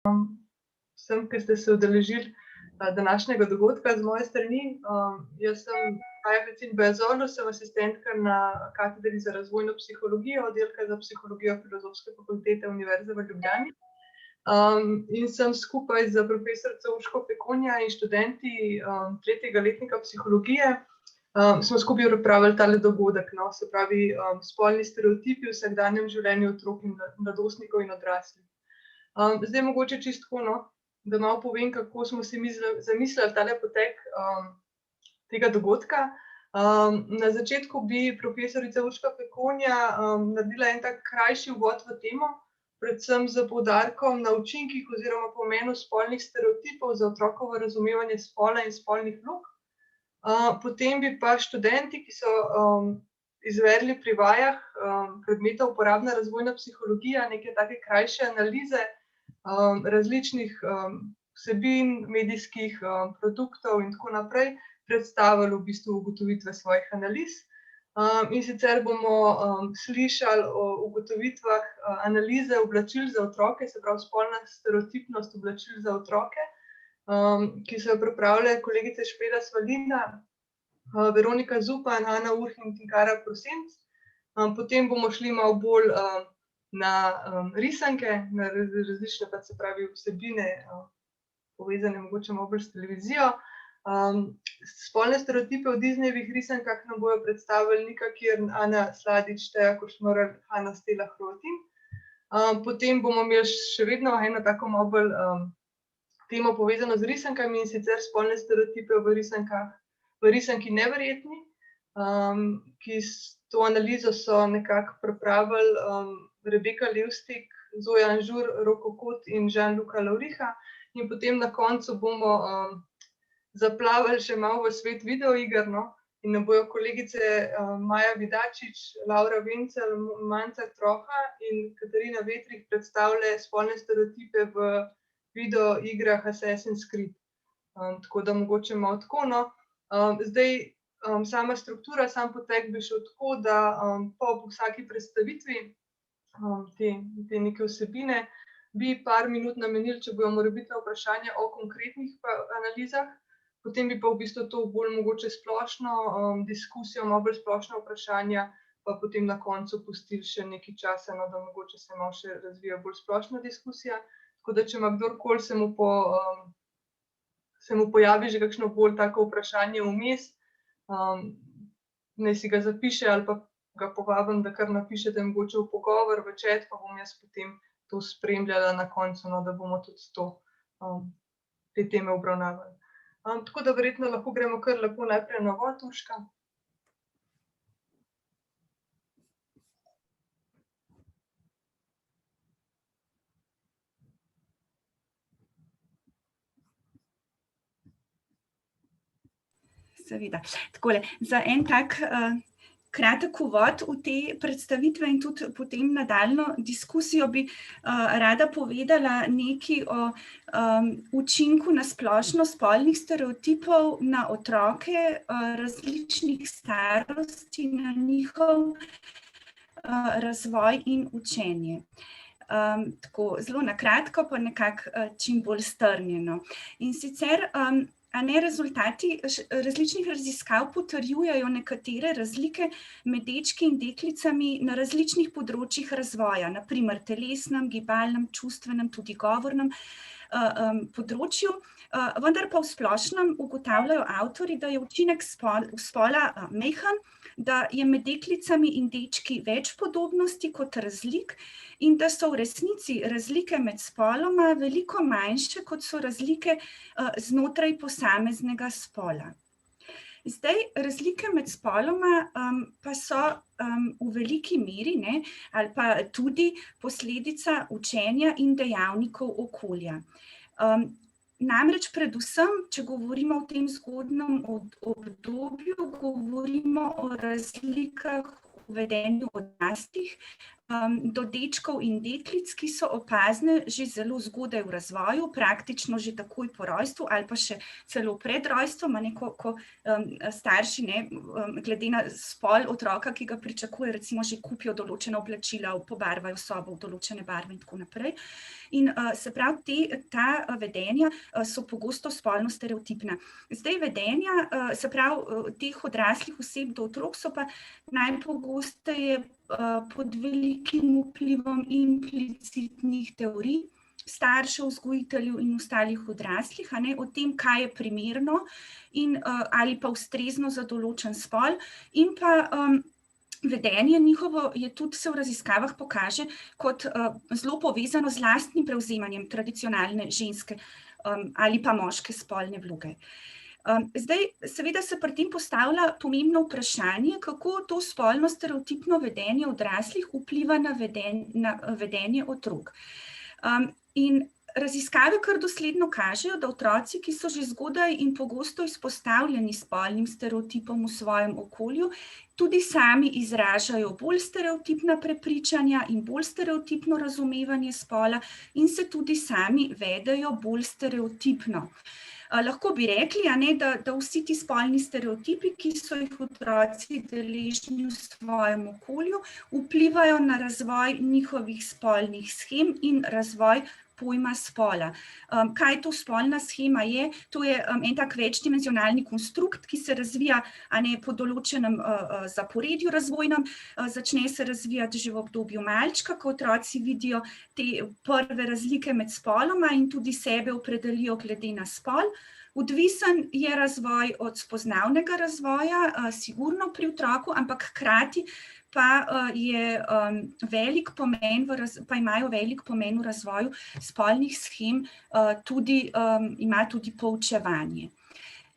Vsem, ki ste se udeležili današnjega dogodka z moje strani. Jaz sem Kaja Kacin Bejazorlu, sem asistentka na katedri za razvojno psihologijo, oddelka za psihologijo Filozofske fakultete Univerze v Ljubljani. In sem skupaj z profesorico Urško Fekonja in študenti tretjega letnika psihologije smo skupaj pripravili tale dogodek, no, se pravi spolni stereotipi v vsakdanjem življenju otrok in mladostnikov in odraslih. Zdaj mogoče čisto tako, no, da malo povem, kako smo si mi zamislili tale potek tega dogodka. Na začetku bi profesorica Urška Fekonja naredila en tak krajši uvod v temo, predvsem z poudarkom na učinkih oziroma pomenu spolnih stereotipov za otrokovo razumevanje spola in spolnih vlog. Potem bi pa študenti, ki so izvedli pri vajah predmeta uporabna razvojna psihologija, neke take krajše analize različnih vsebin, medijskih produktov in tako naprej, predstavili v bistvu ugotovitve svojih analiz. In sicer bomo slišali o ugotovitvah analize oblačil za otroke, se pravi spolna stereotipnost oblačil za otroke, ki so jo pripravile kolegice Špela Svalina, Veronika Zupan, Ana Urh in Tinkara Prosenc. Potem bomo šli malo bolj na risanke, na različne, pa se pravi vsebine, povezane mogoče malo bolj s televizijo. Spolne stereotipe v Disneyjevih risankah nam bojo predstavili Nika Kirn, Ana Sladič, Teja Košmorar, Hanna Stela Hrotin. Potem bomo imeli še vedno eno tako malo bolj temo povezano z risankami, in sicer spolne stereotipe v risanki Neverjetni, ki to analizo so nekako pripravili Rebeka Levstik, Zoja Anžur, Roko Kot in Jean-Luca Lauriha. In potem na koncu bomo zaplavili še malo v svet videoiger, no, in nam bojo kolegice Maja Vidačič, Laura Vencel, Manca Troha in Katarina Vetrih predstavile spolne stereotipe v videoigrah Assassin's Creed. Tako da mogoče malo tako, no. Zdaj, sama struktura, sam potek bi šel tako, da po vsaki predstavitvi te neke vsebine bi par minut namenili, če bojo morebitna vprašanja o konkretnih analizah, potem bi pa v bistvu to bolj mogoče splošno diskusijo, malo bolj splošna vprašanja, pa potem na koncu pustili še nekaj časa, no, da mogoče se malo še razvija bolj splošna diskusija. Tako da, če ima kdorkoli, se mu pojavi že kakšno bolj tako vprašanje vmes, naj si ga zapiše ali pa ga povabim, da kar napišete mogoče v pogovor, v chat, pa bom jaz potem to spremljala na koncu, no, da bomo tudi te teme obravnavali. Tako da verjetno lahko gremo kar lepo najprej na uvod, Urška. Seveda. Takole, za en tak kratek uvod v te predstavitve in tudi potem nadaljnjo diskusijo bi rada povedala nekaj o učinku na splošno spolnih stereotipov na otroke različnih starosti, na njihov razvoj in učenje. Tako zelo na kratko, pa nekako čim bolj strnjeno. In sicer rezultati različnih raziskav potrjujejo nekatere razlike med dečki in deklicami na različnih področjih razvoja, na primer telesnem, gibalnem, čustvenem, tudi govornem področju, vendar pa v splošnem ugotavljajo avtorji, da je učinek spola majhen, da je med deklicami in dečki več podobnosti kot razlik in da so v resnici razlike med spoloma veliko manjše, kot so razlike znotraj posameznega spola. Zdaj, razlike med spoloma pa so v veliki meri, ne, ali pa tudi posledica učenja in dejavnikov okolja. Namreč predvsem, če govorimo o tem zgodnjem obdobju, govorimo o razlikah v vedenju odraslih, do dečkov in deklic, ki so opazne že zelo zgodaj v razvoju, praktično že takoj po rojstvu ali pa še celo pred rojstvom, ko starši glede na spol otroka, ki ga pričakuje, recimo že kupijo določena oblačila, pobarvajo sobo v določene barve in tako naprej. In se pravi, ta vedenja so pogosto spolno stereotipna. Zdaj vedenja, se pravi, teh odraslih oseb do otrok so pa najpogosteje pod velikim vplivom implicitnih teorij staršev, vzgojiteljev in ostalih odraslih, o tem, kaj je primerno in ali pa ustrezno za določen spol, in pa vedenje njihovo je tudi se v raziskavah pokaže kot zelo povezano z lastnim prevzemanjem tradicionalne ženske ali pa moške spolne vloge. Zdaj, seveda se pri tem postavlja pomembno vprašanje, kako to spolno stereotipno vedenje odraslih vpliva na vedenje otrok. In raziskave kar dosledno kažejo, da otroci, ki so že zgodaj in pogosto izpostavljeni spolnim stereotipom v svojem okolju, tudi sami izražajo bolj stereotipna prepričanja in bolj stereotipno razumevanje spola in se tudi sami vedejo bolj stereotipno. Lahko bi rekli, da vsi ti spolni stereotipi, ki so jih otroci deležni v svojem okolju, vplivajo na razvoj njihovih spolnih shem in razvoj pojma spola. Kaj to spolna shema je? To je en tak večdimenzionalni konstrukt, ki se razvija po določenem zaporedju razvojnem, začne se razvijati že v obdobju malčka, ko otroci vidijo te prve razlike med spoloma in tudi sebe opredelijo glede na spol. Odvisen je razvoj od spoznavnega razvoja, sigurno pri otroku, ampak hkrati pa imajo velik pomen v razvoju spolnih shem, ima tudi poučevanje.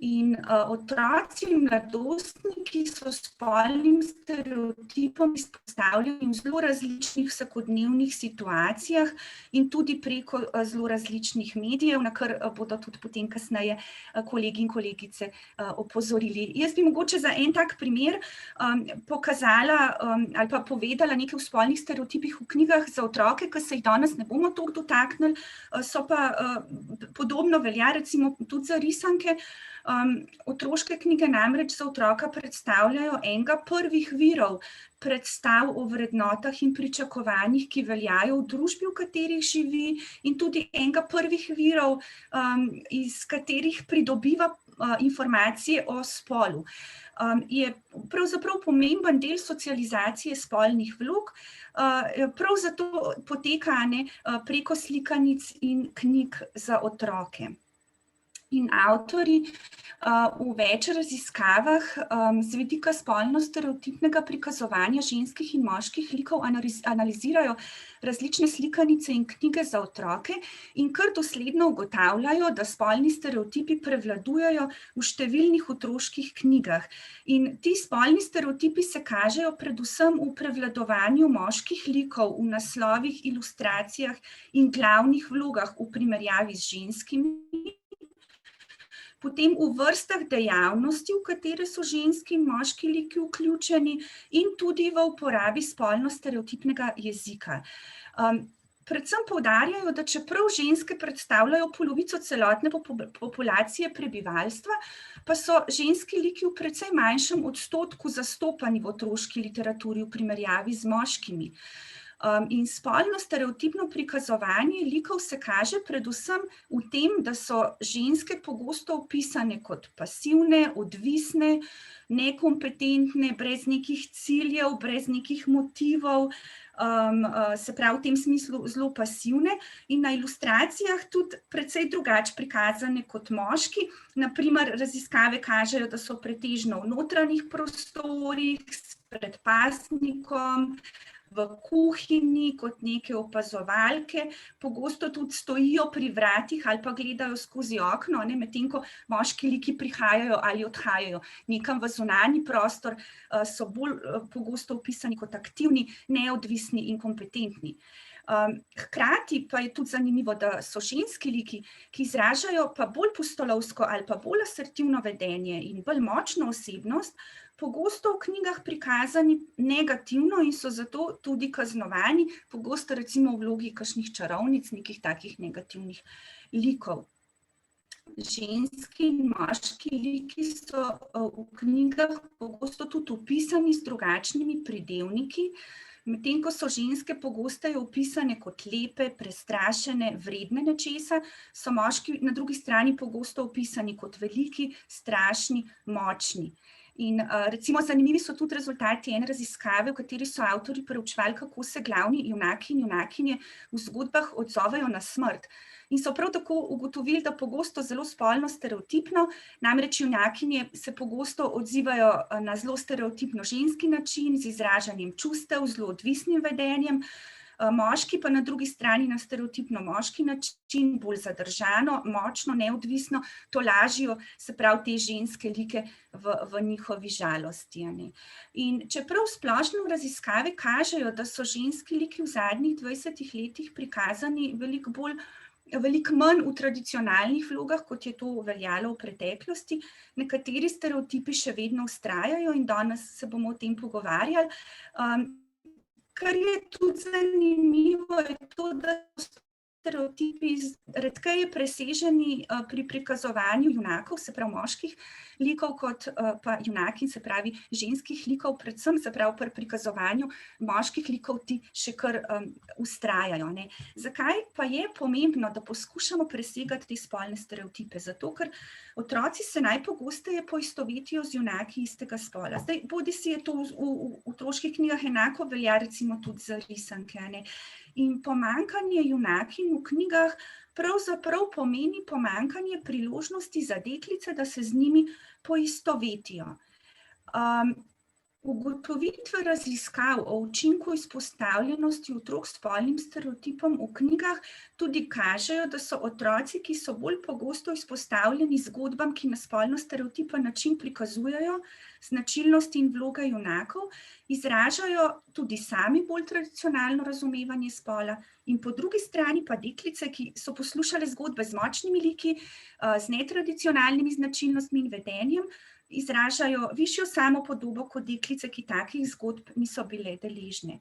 In otroci in mladostniki so spolnim stereotipom izpostavljeni v zelo različnih vsakodnevnih situacijah in tudi preko zelo različnih medijev, na kar bodo tudi potem kasneje kolegi in kolegice opozorili. Jaz bi mogoče za en tak primer pokazala ali pa povedala nekaj o spolnih stereotipih v knjigah za otroke, ki se jih danes ne bomo toliko dotaknili, so pa podobno velja recimo tudi za risanke. Otroške knjige namreč za otroka predstavljajo enega prvih virov predstav o vrednotah in pričakovanjih, ki veljajo v družbi, v katerih živi, in tudi enega prvih virov, iz katerih pridobiva informacije o spolu. Je pravzaprav pomemben del socializacije spolnih vlog, prav zato poteka preko slikanic in knjig za otroke. In avtorji v več raziskavah z vidika spolno-stereotipnega prikazovanja ženskih in moških likov analizirajo različne slikanice in knjige za otroke in kar dosledno ugotavljajo, da spolni stereotipi prevladujejo v številnih otroških knjigah. In ti spolni stereotipi se kažejo predvsem v prevladovanju moških likov v naslovih, ilustracijah in glavnih vlogah v primerjavi z ženskimi, potem v vrstah dejavnosti, v katere so ženski in moški liki vključeni, in tudi v uporabi spolno-stereotipnega jezika. Predvsem poudarjajo, da čeprav ženske predstavljajo polovico celotne populacije prebivalstva, pa so ženski liki v precej manjšem odstotku zastopani v otroški literaturi v primerjavi z moškimi. In spolno-stereotipno prikazovanje likov se kaže predvsem v tem, da so ženske pogosto opisane kot pasivne, odvisne, nekompetentne, brez nekih ciljev, brez nekih motivov, se pravi v tem smislu zelo pasivne in na ilustracijah tudi precej drugače prikazane kot moški. Na primer, raziskave kažejo, da so pretežno v notranjih prostorih, s predpasnikom, v kuhinji kot neke opazovalke, pogosto tudi stojijo pri vratih ali pa gledajo skozi okno, medtem ko moški liki prihajajo ali odhajajo nekam v zunanji prostor, so bolj pogosto opisani kot aktivni, neodvisni in kompetentni. Hkrati pa je tudi zanimivo, da so ženski liki, ki izražajo pa bolj pustolovsko ali pa bolj asertivno vedenje in bolj močno osebnost, pogosto v knjigah prikazani negativno in so zato tudi kaznovani, pogosto recimo v vlogi kakšnih čarovnic, nekih takih negativnih likov. Ženski in moški liki so v knjigah pogosto tudi opisani z drugačnimi pridevniki, medtem ko so ženske pogosteje opisane kot lepe, prestrašene, vredne nečesa, so moški na drugi strani pogosto opisani kot veliki, strašni, močni. In recimo zanimivi so tudi rezultati ene raziskave, v kateri so avtorji preučevali, kako se glavni junaki in junakinje v zgodbah odzovejo na smrt. In so prav tako ugotovili, da pogosto zelo spolno stereotipno, namreč junakinje se pogosto odzivajo na zelo stereotipno ženski način, z izražanjem čustev, zelo odvisnim vedenjem, moški pa na drugi strani na stereotipno moški način, bolj zadržano, močno, neodvisno, tolažijo, se pravi, te ženske like v njihovi žalosti. In čeprav splošno raziskave kažejo, da so ženski liki v zadnjih 20 letih prikazani veliko manj v tradicionalnih vlogah, kot je to veljalo v preteklosti, nekateri stereotipi še vedno vztrajajo in danes se bomo o tem pogovarjali. Kar je tudi zanimivo, je to, da so stereotipi redkeje preseženi pri prikazovanju junakov, se pravi moških likov, kot pa junakinj, se pravi ženskih likov, predvsem se pravi pri prikazovanju moških likov ti še kar vztrajajo. Zakaj pa je pomembno, da poskušamo presegati te spolne stereotipe? Zato, ker otroci se najpogosteje poistovetijo z junaki istega spola. Zdaj, bodisi je to v otroških knjigah enako, velja recimo tudi za risanke. In pomanjkanje junakinj v knjigah pravzaprav pomeni pomanjkanje priložnosti za deklice, da se z njimi poistovetijo. Ugotovitve raziskav o učinku izpostavljenosti otrok spolnim stereotipom v knjigah tudi kažejo, da so otroci, ki so bolj pogosto izpostavljeni zgodbam, ki na spolno stereotipen način prikazujejo značilnosti in vloge junakov, izražajo tudi sami bolj tradicionalno razumevanje spola, in po drugi strani pa deklice, ki so poslušale zgodbe z močnimi liki, z netradicionalnimi značilnostmi in vedenjem, izražajo višjo samopodobo kot deklice, ki takih zgodb niso bile deležne.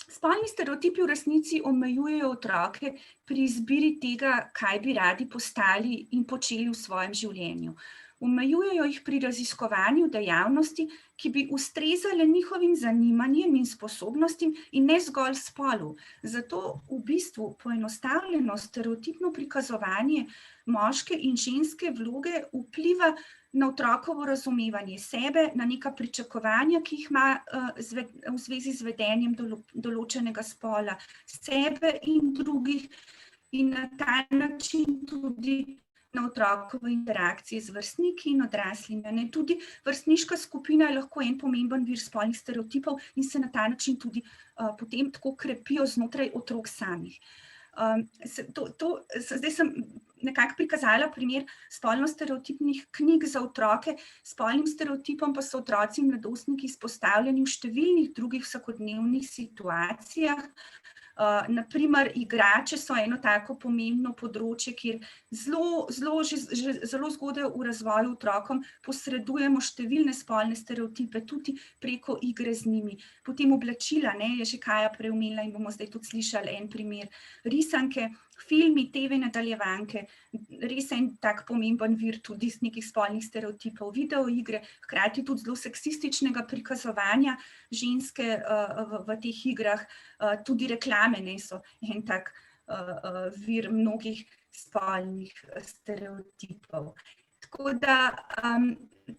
Spolni stereotipi v resnici omejujejo otroke pri izbiri tega, kaj bi radi postali in počeli v svojem življenju. Omejujejo jih pri raziskovanju dejavnosti, ki bi ustrezale njihovim zanimanjem in sposobnostim in ne zgolj spolu. Zato v bistvu poenostavljeno stereotipno prikazovanje moške in ženske vloge vpliva na otrokovo razumevanje sebe, na neka pričakovanja, ki jih ima v zvezi z vedenjem določenega spola, sebe in drugih, in na ta način tudi na otrokove interakcije z vrstniki in odraslimi. Tudi vrstniška skupina je lahko en pomemben vir spolnih stereotipov in se na ta način tudi potem tako krepijo znotraj otrok samih. Zdaj sem nekako prikazala primer spolno stereotipnih knjig za otroke, spolnim stereotipom pa so otroci in mladostniki izpostavljeni v številnih drugih vsakodnevnih situacijah. Naprimer, igrače so eno tako pomembno področje, kjer zelo zgodaj v razvoju otrokom posredujemo številne spolne stereotipe, tudi preko igre z njimi. Potem oblačila, je že Kaja prej omenila in bomo zdaj tudi slišali en primer. Risanke, filmi, TV nadaljevanke, res en tak pomemben vir tudi iz nekih spolnih stereotipov, videoigre, hkrati tudi zelo seksističnega prikazovanja ženske v teh igrah, tudi reklame so en tak vir mnogih spolnih stereotipov. Tako da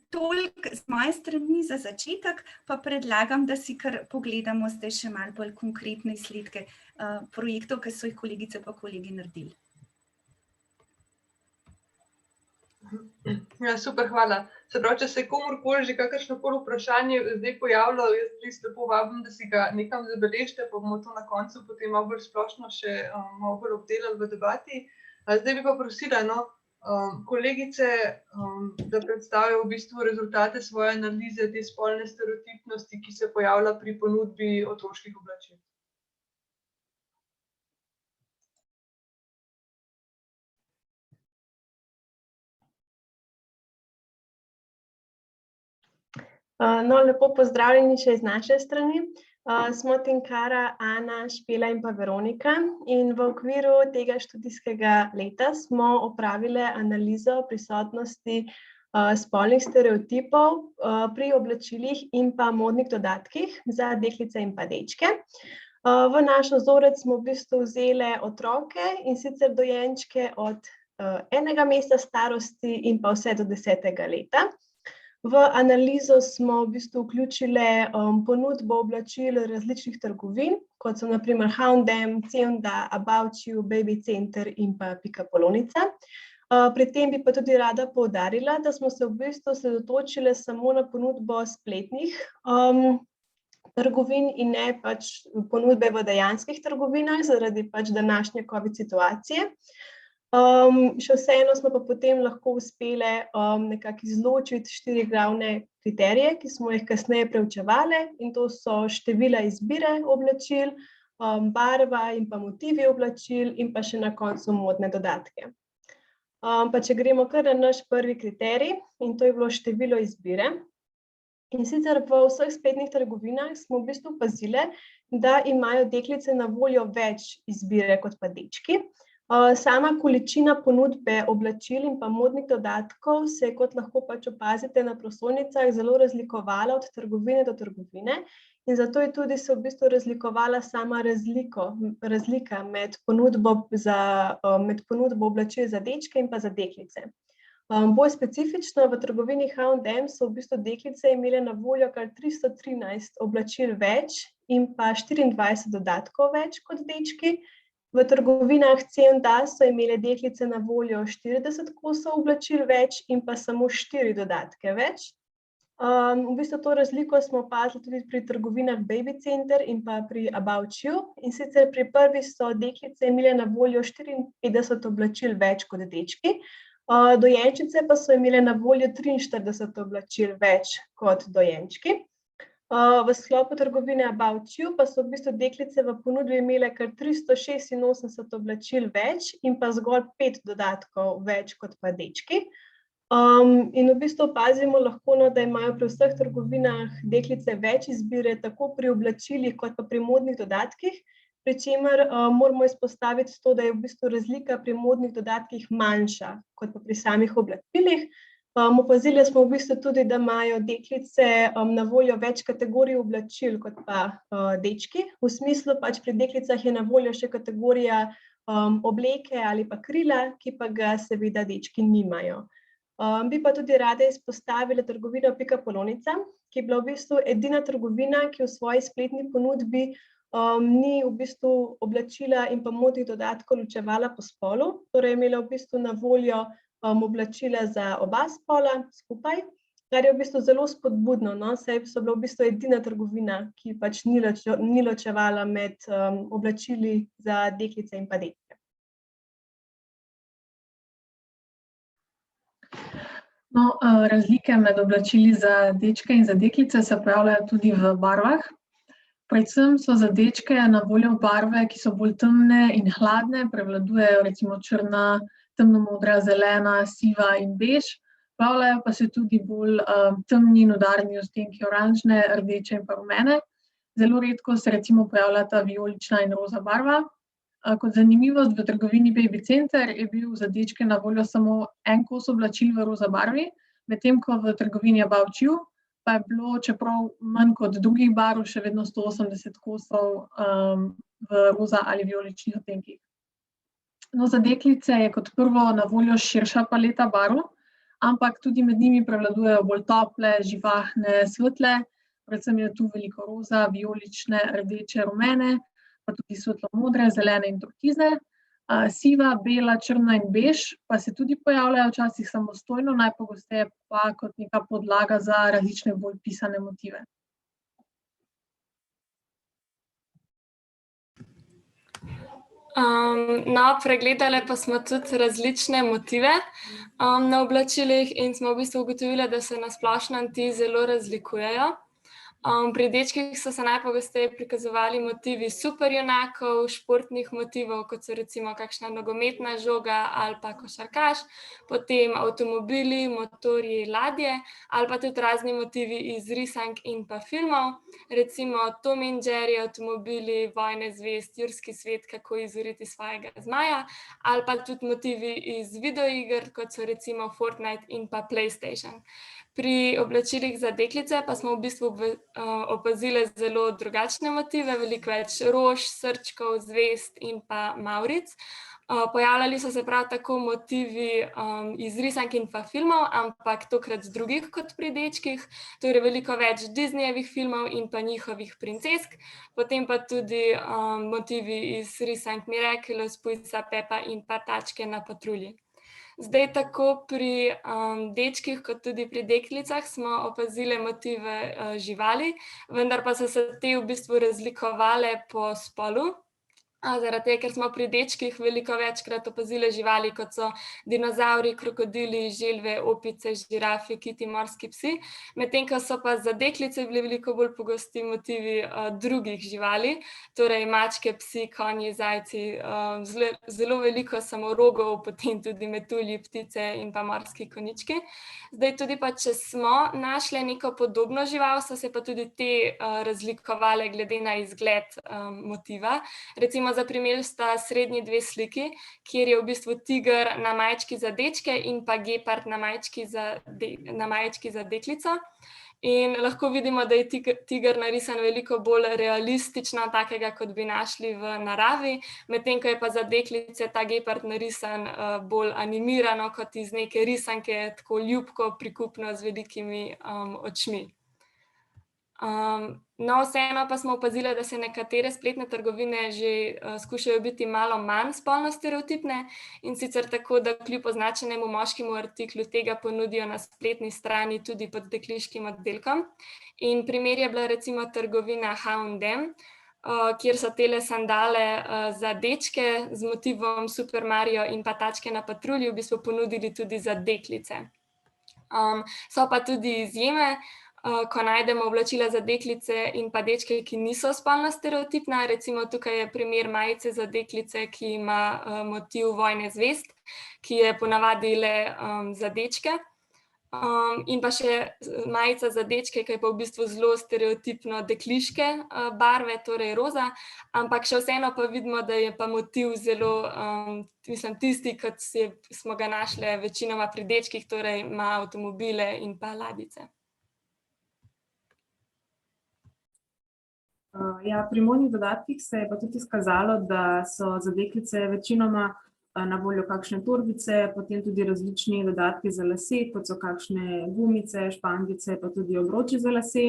toliko z moje strani za začetek, pa predlagam, da si kar pogledamo zdaj še malo bolj konkretne izsledke projektov, ki so jih kolegice pa kolegi naredili. Ja, super, hvala. Se pravi, če se je komurkoli že kakršnokoli vprašanje zdaj pojavilo, jaz res lepo vabim, da si ga nekam zabeležite, pa bomo to na koncu potem malo bolj splošno še malo bolj obdelali v debati. Zdaj bi pa prosila kolegice, da predstavijo v bistvu rezultate svoje analize te spolne stereotipnosti, ki se pojavlja pri ponudbi otroških oblačil. No, lepo pozdravljeni še iz naše strani. Smo Tinkara, Ana, Špela in pa Veronika in v okviru tega študijskega leta smo opravile analizo prisotnosti spolnih stereotipov pri oblačilih in pa modnih dodatkih za deklice in pa dečke. V naš vzorec smo v bistvu vzele otroke in sicer dojenčke od 1 meseca starosti in pa vse do 10. leta. V analizo smo v bistvu vključile ponudbo oblačil različnih trgovin, kot so na primer H&M, C&A, About You, Baby Center in pa Pikapolonica. Pri tem bi pa tudi rada poudarila, da smo se v bistvu osredotočile samo na ponudbo spletnih trgovin in ne pač ponudbe v dejanskih trgovinah zaradi pač današnje COVID situacije. Še vseeno smo pa potem lahko uspele nekako izločiti 4 glavne kriterije, ki smo jih kasneje preučevali, in to so števila izbire oblačil, barva in pa motivi oblačil in pa še na koncu modne dodatke. Pa če gremo kar na naš prvi kriterij, in to je bilo število izbire. In sicer v vseh spletnih trgovinah smo v bistvu opazile, da imajo deklice na voljo več izbire kot pa dečki. Sama količina ponudbe oblačil in pa modnih dodatkov se je, kot lahko pač opazite na prosojnicah, zelo razlikovala od trgovine do trgovine in zato je tudi se v bistvu razlikovala sama razlika med ponudbo oblačil za dečke in pa za deklice. Bolj specifično v trgovini H&M so v bistvu deklice imele na voljo kar 313 oblačil več in pa 24 dodatkov več kot dečki. V trgovinah C&A so imele deklice na voljo 40 kosov oblačil več in pa samo 4 dodatke več. V bistvu to razliko smo opazili tudi pri trgovinah Baby Center in pa pri About You. In sicer pri prvi so deklice imele na voljo 54 oblačil več kot dečki, dojenčice pa so imele na voljo 43 oblačil več kot dojenčki. V sklopu trgovine About You pa so v bistvu deklice v ponudbi imele kar 386 oblačil več in pa zgolj 5 dodatkov več kot pa dečki. In v bistvu opazimo lahko, da imajo pri vseh trgovinah deklice več izbire, tako pri oblačilih kot pa pri modnih dodatkih, pri čemer moramo izpostaviti to, da je v bistvu razlika pri modnih dodatkih manjša kot pa pri samih oblačilih. Opazili smo v bistvu tudi, da imajo deklice na voljo več kategorij oblačil kot pa dečki. V smislu pač pri deklicah je na voljo še kategorija obleke ali pa krila, ki pa ga seveda dečki nimajo. Bi pa tudi rada izpostavila trgovino Pikapolonica, ki je bila v bistvu edina trgovina, ki v svoji spletni ponudbi ni v bistvu oblačila in pa modnih dodatkov ločevala po spolu, torej imela v bistvu na voljo oblačila za oba spola skupaj, kar je v bistvu zelo spodbudno, saj so bila v bistvu edina trgovina, ki pač ni ločevala med oblačili za deklice in pa dečke. No, razlike med oblačili za dečke in za deklice se pojavljajo tudi v barvah. Predvsem so za dečke na voljo barve, ki so bolj temne in hladne, prevladujejo recimo črna, temnomodra, zelena, siva in bež. Pojavljajo pa se tudi bolj temni in udarni odtenki oranžne, rdeče in pa rumene. Zelo redko se recimo pojavljata vijolična in roza barva. Kot zanimivost, v trgovini Baby Center je bil za dečke na voljo samo 1 kos oblačil v roza barvi, medtem ko v trgovini About You pa je bilo, čeprav manj kot drugih barv, še vedno 180 kosov v roza ali vijoličnih odtenkih. No, za deklice je kot prvo na voljo širša paleta barv, ampak tudi med njimi prevladujejo bolj tople, živahne, svetle, predvsem je tu veliko roza, vijolične, rdeče, rumene, pa tudi svetlo-modre, zelene in turkizne. Siva, bela, črna in bež pa se tudi pojavljajo včasih samostojno, najpogosteje pa kot neka podlaga za različne bolj pisane motive. No, pregledali pa smo tudi različne motive na oblačilih in smo v bistvu ugotovili, da se na splošno ti zelo razlikujejo. Pri dečkih so se najpogosteje prikazovali motivi superjunakov, športnih motivov, kot so recimo kakšna nogometna žoga ali pa košarkaš, potem avtomobili, motorji, ladje ali pa tudi razni motivi iz risank in pa filmov, recimo Tom in Jerry, avtomobili, Vojne zvezd, Jurski svet, Kako izuriti svojega zmaja, ali pa tudi motivi iz videoiger, kot so recimo Fortnite in pa PlayStation. Pri oblačilih za deklice pa smo v bistvu opazili zelo drugačne motive, veliko več rož, srčkov, zvezd in pa mavric. Pojavljali so se prav tako motivi iz risank in pa filmov, ampak tokrat drugih kot pri dečkih, torej veliko več Disneyjevih filmov in pa njihovih princesk, potem pa tudi motivi iz risank Miraculous, Pujsa, Pepa in pa Tačke na patrulji. Zdaj tako pri dečkih kot tudi pri deklicah smo opazili motive živali, vendar pa so se te v bistvu razlikovale po spolu. Zaradi tega, ker smo pri dečkih veliko večkrat opazili živali, kot so dinozavri, krokodili, želve, opice, žirafe, kiti, morski psi, medtem ko so pa za deklice bili veliko bolj pogosti motivi drugih živali, torej mačke, psi, konji, zajci, zelo veliko samorogov, potem tudi metulji, ptice in pa morski konjički. Zdaj tudi pa, če smo našli neko podobno žival, so se pa tudi te razlikovale glede na izgled motiva. Recimo za primer sta srednji dve sliki, kjer je v bistvu tiger na majčki za dečke in pa gepard na majčki za deklico. In lahko vidimo, da je tiger narisan veliko bolj realistično, takega, kot bi našli v naravi, medtem ko je pa za deklice ta gepard narisan bolj animirano, kot iz neke risanke, tako ljubko, prikupno, z velikimi očmi. No, vseeno pa smo opazili, da se nekatere spletne trgovine že skušajo biti malo manj spolno stereotipne, in sicer tako, da kljub označenemu moškemu artiklu tega ponudijo na spletni strani tudi pod dekliškim oddelkom. In primer je bila recimo trgovina H&M, kjer so tele sandale za dečke z motivom Super Mario in pa Tačke na patrulji v bistvu ponudili tudi za deklice. So pa tudi izjeme, ko najdemo oblačila za deklice in pa dečke, ki niso spolno stereotipna. Recimo tukaj je primer majice za deklice, ki ima motiv Vojne zvezd, ki je ponavadi le za dečke. In pa še majica za dečke, ki je pa v bistvu zelo stereotipno dekliške barve, torej roza, ampak še vseeno pa vidimo, da je pa motiv zelo, tisti, kot smo ga našli večinoma pri dečkih, torej ima avtomobile in pa ladjice. Ja, pri modnih dodatkih se je pa tudi izkazalo, da so za deklice večinoma na voljo kakšne torbice, potem tudi različni dodatki za lase, kot so kakšne gumice, špangice, pa tudi obroči za lase,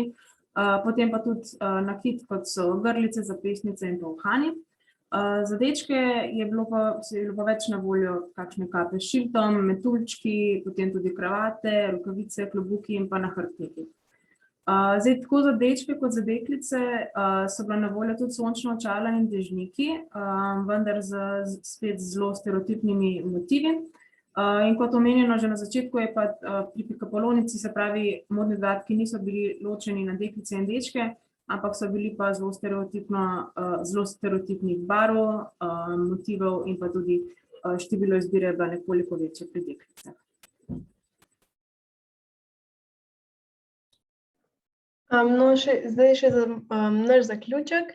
potem pa tudi nakit, kot so grlice, zapestnice in pa uhani. Za dečke je bilo pa več na voljo kakšne kape s šildom, metuljčki, potem tudi kravate, rokavice, klobuki in pa nahrbtniki. Zdaj, tako za dečke kot za deklice so bila na voljo tudi sončna očala in dežniki, vendar spet z zelo stereotipnimi motivi. In kot omenjeno že na začetku, je pa pri pikapolonici, se pravi, modni dodatki niso bili ločeni na deklice in dečke, ampak so bili pa zelo stereotipnih barv, motivov in pa tudi število izbire je bilo nekoliko večje pri deklicah. Zdaj še za naš zaključek.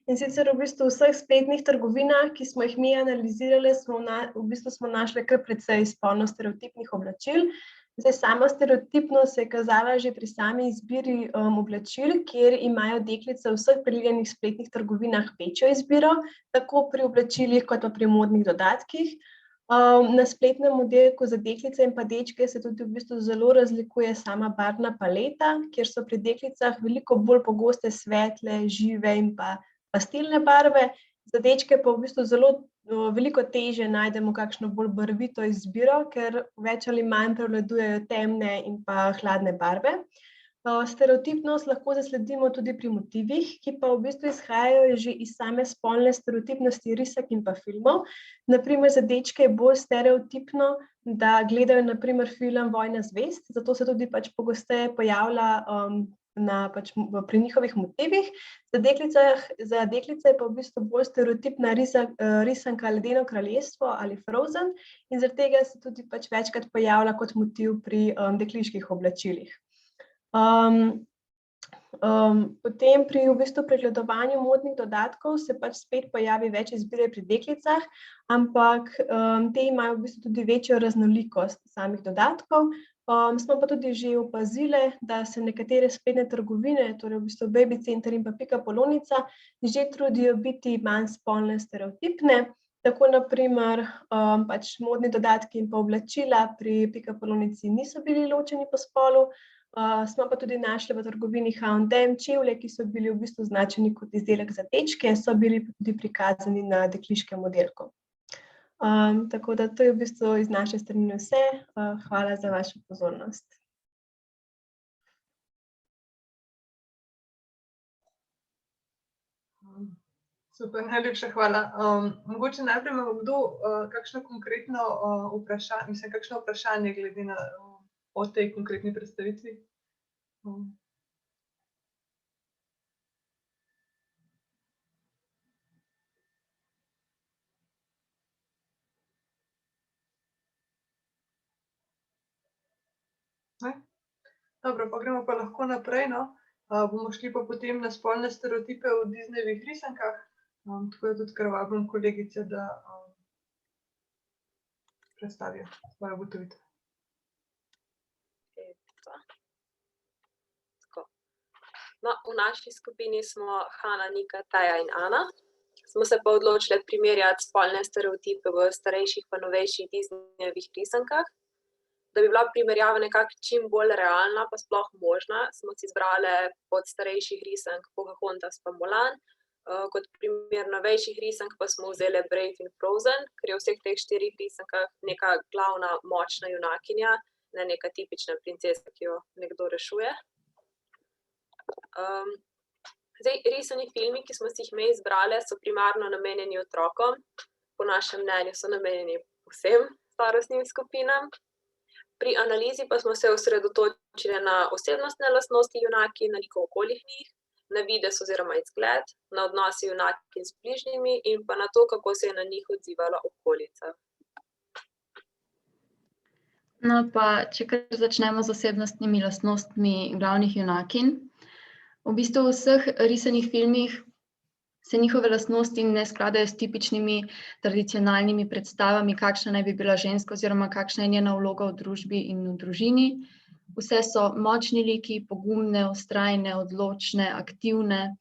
In sicer v bistvu v vseh spletnih trgovinah, ki smo jih mi analizirali, v bistvu smo našli kar precej spolno stereotipnih oblačil. Zdaj, sama stereotipnost se je kazala že pri sami izbiri oblačil, kjer imajo deklice v vseh priljubljenih spletnih trgovinah večjo izbiro, tako pri oblačilih kot pa pri modnih dodatkih. Na spletnem oddelku za deklice in pa dečke se tudi v bistvu zelo razlikuje sama barvna paleta, kjer so pri deklicah veliko bolj pogoste svetle, žive in pa pastelne barve, za dečke pa v bistvu veliko težje najdemo kakšno bolj barvito izbiro, ker več ali manj prevladujejo temne in pa hladne barve. Stereotipnost lahko zasledimo tudi pri motivih, ki pa v bistvu izhajajo že iz same spolne stereotipnosti risank in pa filmov. Naprimer, za dečke je bolj stereotipno, da gledajo naprimer film Vojna zvezd, zato se tudi pač pogosteje pojavlja pri njihovih motivih. Za deklice je pa v bistvu bolj stereotipna risanka Ledeno kraljestvo ali Frozen in zaradi tega se tudi pač večkrat pojavlja kot motiv pri dekliških oblačilih. Potem pri v bistvu pregledovanju modnih dodatkov se pač spet pojavi več izbire pri deklicah, ampak te imajo v bistvu tudi večjo raznolikost samih dodatkov. Smo pa tudi že opazile, da se nekatere spletne trgovine, torej v bistvu Baby Center in pa Pikapolonica, že trudijo biti manj spolne stereotipne. Tako naprimer pač modni dodatki in pa oblačila pri Pikapolonici niso bili ločeni po spolu. Smo pa tudi našli v trgovini H&M čevlje, ki so bili v bistvu označeni kot izdelek za dečke, so bili tudi prikazani na dekliškem modelku. Tako da to je v bistvu iz naše strani vse. Hvala za vašo pozornost. Super, najlepša hvala. Mogoče najprej ima kdo kakšno konkretno vprašanje glede na o tej konkretni predstavitvi? Ne? Dobro, pa gremo pa lahko naprej, no. Bomo šli pa potem na spolne stereotipe v Disneyjevih risankah. Tako da tudi kar vabim kolegice, da predstavijo svoje ugotovitve. No, v naši skupini smo Hana, Nika, Taja in Ana. Smo se pa odločili primerjati spolne stereotipe v starejših pa novejših Disneyjevih risankah. Da bi bila primerjava nekako čim bolj realna pa sploh možna, smo si izbrali od starejših risank Pocahontas pa Mulan. Kot primer novejših risank pa smo vzeli Brave in Frozen, ker je v vseh teh 4 risankah neka glavna močna junakinja, ne neka tipična princesa, ki jo nekdo rešuje. Risani filmi, ki smo si jih mi izbrali, so primarno namenjeni otrokom. Po našem mnenju so namenjeni vsem starostnim skupinam. Pri analizi pa smo se osredotočili na osebnostne lastnosti junakinj, na njihov okoliš njih, na videz oziroma izgled, na odnose junakinj z bližnjimi in pa na to, kako se je na njih odzivala okolica. No, pa če kar začnemo z osebnostnimi lastnostmi glavnih junakinj. V bistvu v vseh risanih filmih se njihove lastnosti ne skladajo s tipičnimi tradicionalnimi predstavami, kakšna naj bi bila ženska oziroma kakšna je njena vloga v družbi in v družini. Vse so močni liki, pogumne, vztrajne, odločne, aktivne.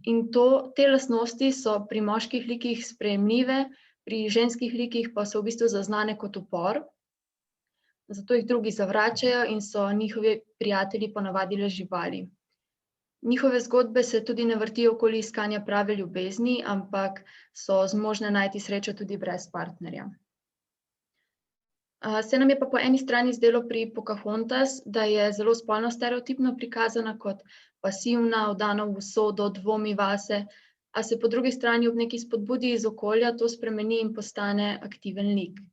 In te lastnosti so pri moških likih sprejemljive, pri ženskih likih pa so v bistvu zaznane kot upor. Zato jih drugi zavračajo in so njihovi prijatelji ponavadi le živali. Njihove zgodbe se tudi ne vrtijo okoli iskanja prave ljubezni, ampak so zmožne najti srečo tudi brez partnerja. Se nam je pa po eni strani zdelo pri Pocahontas, da je zelo spolno stereotipno prikazana kot pasivna, vdana v usodo, dvomi vase, a se po drugi strani ob neki spodbudi iz okolja to spremeni in postane aktiven lik.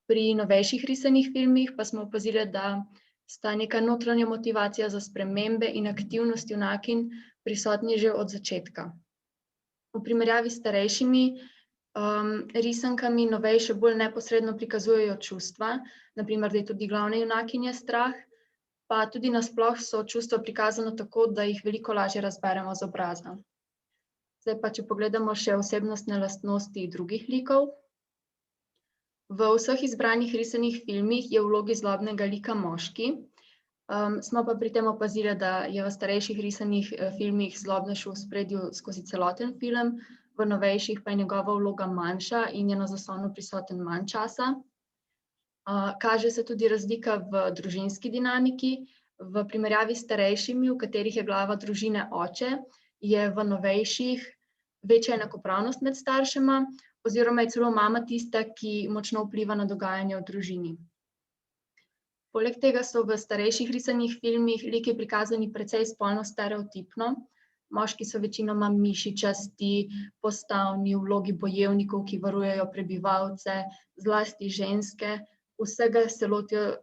Pri novejših risanih filmih pa smo opazili, da sta neka notranja motivacija za spremembe in aktivnost junakinj prisotni že od začetka. V primerjavi s starejšimi risankami novejše bolj neposredno prikazujejo čustva, na primer, da je tudi glavne junakinje strah, pa tudi nasploh so čustva prikazana tako, da jih veliko lažje razberemo z obraza. Zdaj pa, če pogledamo še osebnostne lastnosti drugih likov. V vseh izbranih risanih filmih je v vlogi zlobnega lika moški. Smo pa pri tem opazili, da je v starejših risanih filmih zlobnež v ospredju skozi celoten film, v novejših pa je njegova vloga manjša in je na zaslonu prisoten manj časa. Kaže se tudi razlika v družinski dinamiki. V primerjavi s starejšimi, v katerih je glava družine oče, je v novejših večja enakopravnost med staršema, oziroma je celo mama tista, ki močno vpliva na dogajanje v družini. Poleg tega so v starejših risanih filmih liki prikazani precej spolno stereotipno. Moški so večinoma mišičasti, postavni, v vlogi bojevnikov, ki varujejo prebivalce, zlasti ženske. Vsega se lotijo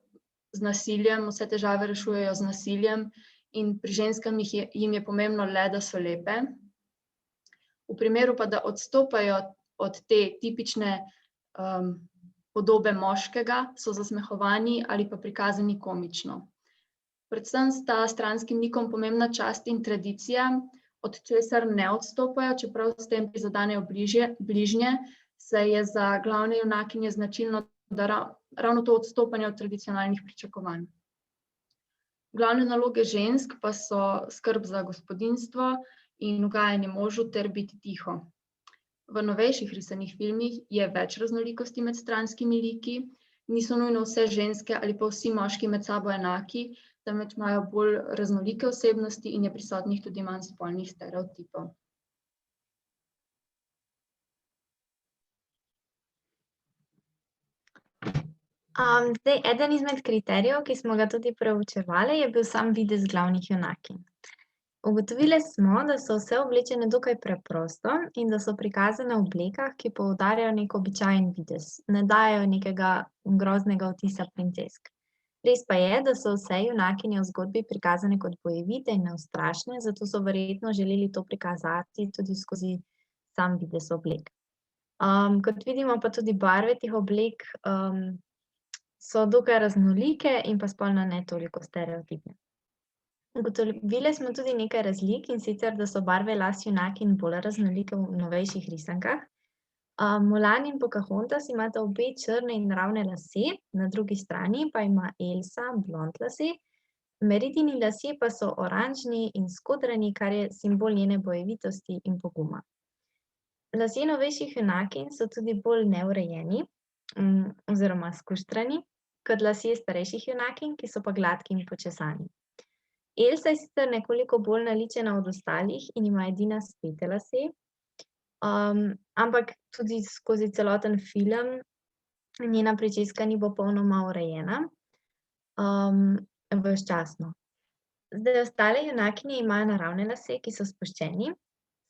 z nasiljem, vse težave rešujejo z nasiljem in pri ženskam jim je pomembno le, da so lepe. V primeru pa, da odstopajo od te tipične podobe moškega, so zasmehovani ali pa prikazani komično. Predvsem sta stranskim likom pomembna čast in tradicija, od česar ne odstopajo, čeprav s tem prizadanejo bližnje, saj je za glavne junakinje značilno, da ravno to odstopanje od tradicionalnih pričakovanj. Glavne naloge žensk pa so skrb za gospodinjstvo in ugajanje možu ter biti tiho. V novejših risanih filmih je več raznolikosti med stranskimi liki, niso nujno vse ženske ali pa vsi moški med sabo enaki, temveč imajo bolj raznolike osebnosti in je prisotnih tudi manj spolnih stereotipov. Zdaj, eden izmed kriterijev, ki smo ga tudi preučevali, je bil sam videz glavnih junakinj. Ugotovili smo, da so vse oblečene dokaj preprosto in da so prikazane v oblekah, ki poudarjajo nek običajen videz, ne dajo nekega groznega vtisa princesk. Res pa je, da so vse junakinje v zgodbi prikazane kot bojevite in neustrašne, zato so verjetno želeli to prikazati tudi skozi sam videz oblek. Kot vidimo, pa tudi barve teh oblek so dokaj raznolike in pa spolno ne toliko stereotipne. Ugotovili smo tudi nekaj razlik, in sicer, da so barve las junakinj bolj raznolike v novejših risankah. Mulan in Pocahontas imata obe črne in ravne lase, na drugi strani pa ima Elsa blond lase, Meridini lasje pa so oranžni in skodrani, kar je simbol njene bojevitosti in poguma. Lasje novejših junakinj so tudi bolj neurejeni oziroma skuštrani, kot lasje starejših junakinj, ki so pa gladki in počesani. Elsa je sicer nekoliko bolj naličena od ostalih in ima edina spete lase, ampak tudi skozi celoten film njena pričeska ni popolnoma urejena, veččasno. Zdaj, ostale junakinje imajo naravne lase, ki so spuščeni,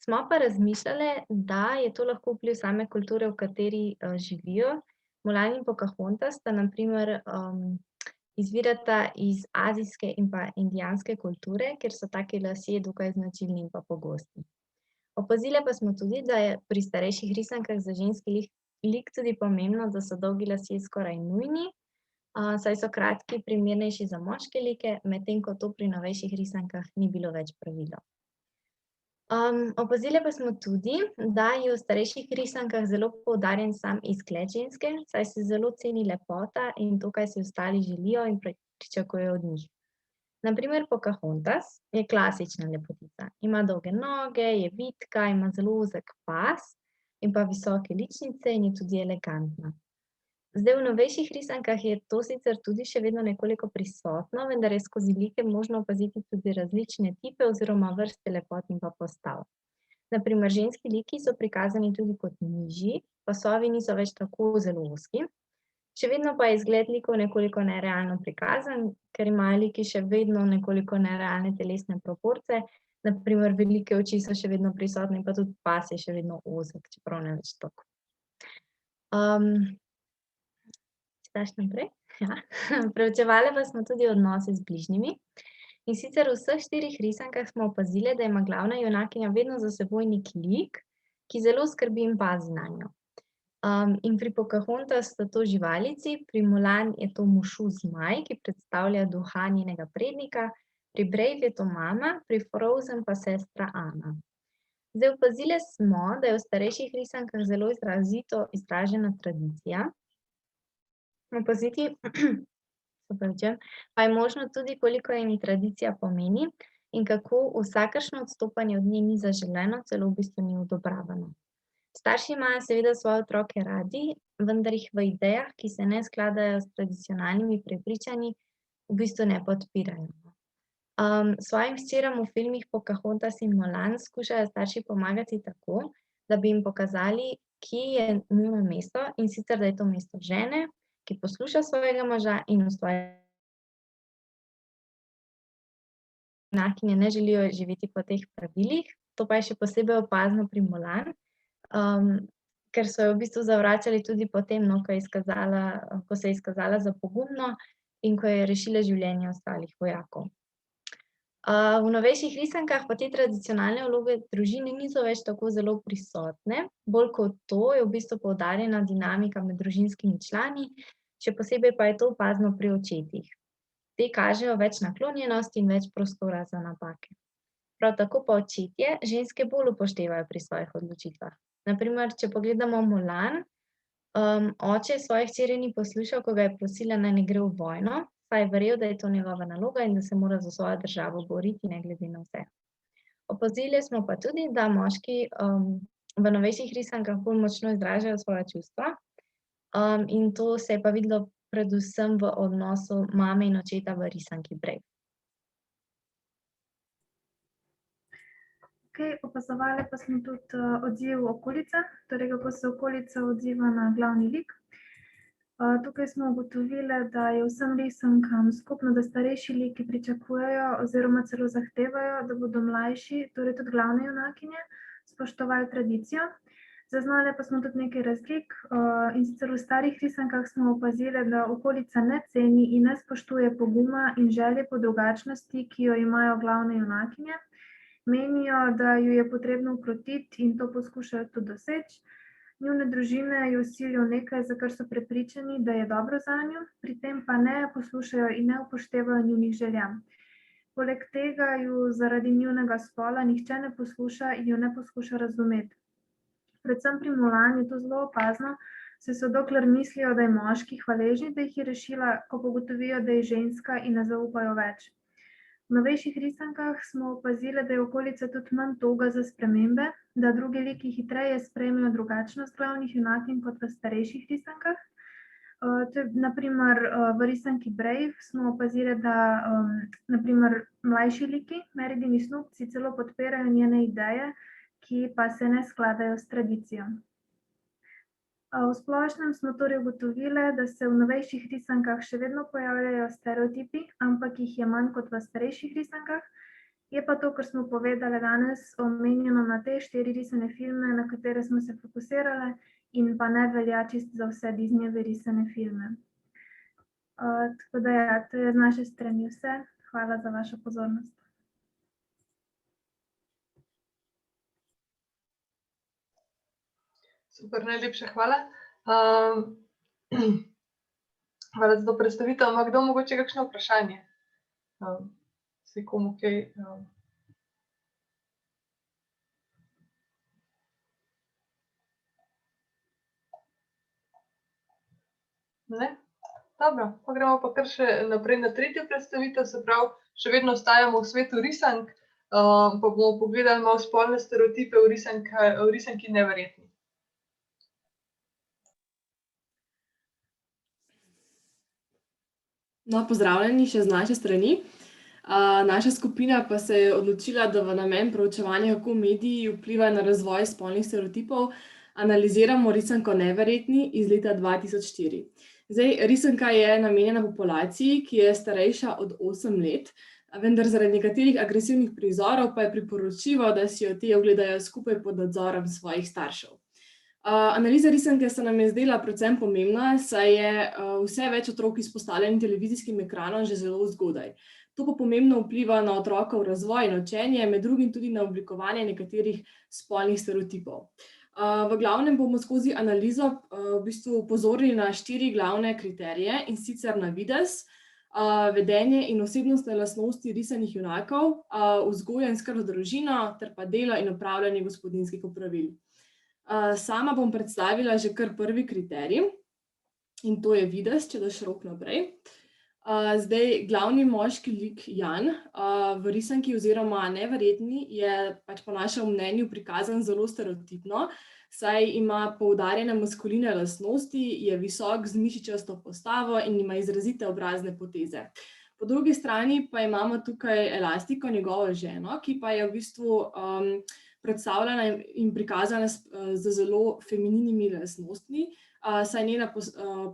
smo pa razmišljali, da je to lahko vpliv same kulture, v kateri živijo. Mulan in Pocahontas sta na primer izvirata iz azijske in pa indijanske kulture, kjer so taki lasje dokaj značilni in pa pogosti. Opazili pa smo tudi, da je pri starejših risankah za ženski lik tudi pomembno, da so dolgi lasje skoraj nujni, saj so kratki primernejši za moške like, medtem ko to pri novejših risankah ni bilo več pravilo. Opazili pa smo tudi, da je v starejših risankah zelo poudarjen sam izgled ženske, saj se zelo ceni lepota in to, kaj si ostali želijo in pričakujejo od njih. Na primer, Pocahontas je klasična lepotica. Ima dolge noge, je vitka, ima zelo ozek pas in pa visoke ličnice in je tudi elegantna. Zdaj, v novejših risankah je to sicer tudi še vedno nekoliko prisotno, vendar je skozi like možno opaziti tudi različne tipe oziroma vrste lepot in pa postav. Na primer, ženski liki so prikazani tudi kot nižji, pasovi niso več tako zelo ozki. Še vedno pa je izgled likov nekoliko nerealno prikazan, ker imajo liki še vedno nekoliko nerealne telesne proporce, na primer, velike oči so še vedno prisotne, pa tudi pas je še vedno ozek, čeprav ne več toliko. Daš naprej? Ja. Preučevali pa smo tudi odnose z bližnjimi. In sicer v vseh 4 risankah smo opazili, da ima glavna junakinja vedno za seboj neki lik, ki zelo skrbi in pazi nanjo. In pri Pocahontas sta to živalici, pri Mulan je to mušu zmaj, ki predstavlja duha njenega prednika, pri Brave je to mama, pri Frozen pa sestra Anna. Zdaj, opazili smo, da je v starejših risankah zelo izrazito izražena tradicija. Opaziti pa je možno tudi, koliko jim tradicija pomeni in kako vsakršno odstopanje od nje ni zaželeno, celo v bistvu ni odobravano. Starši imajo seveda svoje otroke radi, vendar jih v idejah, ki se ne skladajo s tradicionalnimi prepričanji, v bistvu ne podpirajo. Svojim hčeram v filmih Pocahontas in Mulan skušajo starši pomagati tako, da bi jim pokazali, kje je njuno mesto, in sicer, da je to mesto žene, ki posluša svojega moža in ustvarja. Junakinje ne želijo živeti po teh pravilih, to pa je še posebej opazno pri Mulan, ker so jo v bistvu zavračali tudi potem, ko se je izkazala za pogumno in ko je rešila življenje ostalih vojakov. V novejših risankah pa te tradicionalne vloge družine niso več tako zelo prisotne, bolj kot to je v bistvu poudarjena dinamika med družinskimi člani, še posebej pa je to opazno pri očetih. Te kažejo več naklonjenosti in več prostora za napake. Prav tako pa očetje ženske bolj upoštevajo pri svojih odločitvah. Na primer, če pogledamo Mulan, oče svoje hčere ni poslušal, ko ga je prosila, naj ne gre v vojno, saj je verjel, da je to njegova naloga in da se mora za svojo državo boriti, ne glede na vse. Opazili smo pa tudi, da moški v novejših risankah bolj močno izražajo svoja čustva, in to se je pa videlo predvsem v odnosu mame in očeta v risanki Brave. Opazovali pa smo tudi odziv okolice, torej kako se okolica odziva na glavni lik. Tukaj smo ugotovili, da je vsem risankam skupno, da starejši liki pričakujejo oziroma celo zahtevajo, da bodo mlajši, torej tudi glavne junakinje, spoštovali tradicijo. Zaznali pa smo tudi nekaj razlik, in sicer v starih risankah smo opazili, da okolica ne ceni in ne spoštuje poguma in želje po drugačnosti, ki jo imajo glavne junakinje. Menijo, da ju je potrebno ukrotiti in to poskušajo tudi doseči. Njune družine jo silijo nekaj, za kar so prepričani, da je dobro zanju, pri tem pa ne poslušajo in ne upoštevajo njunih želja. Poleg tega ju zaradi njunega spola nihče ne posluša in jo ne poskuša razumeti. Predvsem pri Mulan je to zelo opazno, saj so dokler mislijo, da je moški hvaležni, da jih je rešila, ko ugotovijo, da je ženska in ne zaupajo več. V novejših risankah smo opazili, da je okolica tudi manj toga za spremembe, da drugi liki hitreje sprejmejo drugačnost glavnih junakinj kot v starejših risankah. Na primer, v risanki Brave smo opazili, da na primer mlajši liki, Meridin in Snoopci, celo podpirajo njene ideje, ki pa se ne skladajo s tradicijo. V splošnem smo torej ugotovili, da se v novejših risankah še vedno pojavljajo stereotipi, ampak jih je manj kot v starejših risankah. Je pa to, kar smo povedali danes, omenjeno na te 4 risane filme, na katere smo se fokusirali, in pa ne velja čisto za vse Disneyjeve risane filme. Tako da ja, to je z naše strani vse. Hvala za vašo pozornost. Super, najlepša hvala. Hvala za to predstavitev. Ima kdo mogoče kakšno vprašanje? Se komu kaj? Ne? Dobro, pa gremo pa kar še naprej na tretjo predstavitev, se pravi, še vedno ostajamo v svetu risank, pa bomo pogledali malo spolne stereotipe v risanki Neverjetni. No, pozdravljeni še z naše strani. Naša skupina pa se je odločila, da v namen proučevanja, kako mediji vplivajo na razvoj spolnih stereotipov, analiziramo risanko Neverjetni iz leta 2004. Zdaj, risanka je namenjena populaciji, ki je starejša od 8 let, vendar zaradi nekaterih agresivnih prizorov pa je priporočljivo, da si jo te ogledajo skupaj pod nadzorom svojih staršev. Analiza risanke se nam je zdela predvsem pomembna, saj je vse več otrok izpostavljenih televizijskim ekranom že zelo zgodaj. To pa pomembno vpliva na otrokov razvoj in učenje, med drugim tudi na oblikovanje nekaterih spolnih stereotipov. V glavnem bomo skozi analizo v bistvu opozorili na 4 glavne kriterije, in sicer na videz, vedenje in osebnostne lastnosti risanih junakov, vzgojo in skrb za družino ter pa delo in opravljanje gospodinjskih opravil. Sama bom predstavila že kar prvi kriterij, in to je videz, če daš rok naprej. Zdaj, glavni moški lik Jan v risanki oziroma Neverjetni je pač po našem mnenju prikazan zelo stereotipno, saj ima poudarjene maskuline lastnosti, je visok z mišičasto postavo in ima izrazite obrazne poteze. Po drugi strani pa imamo tukaj Elastiko, njegovo ženo, ki pa je v bistvu predstavljena in prikazana z zelo femininimi lastnostmi, saj njena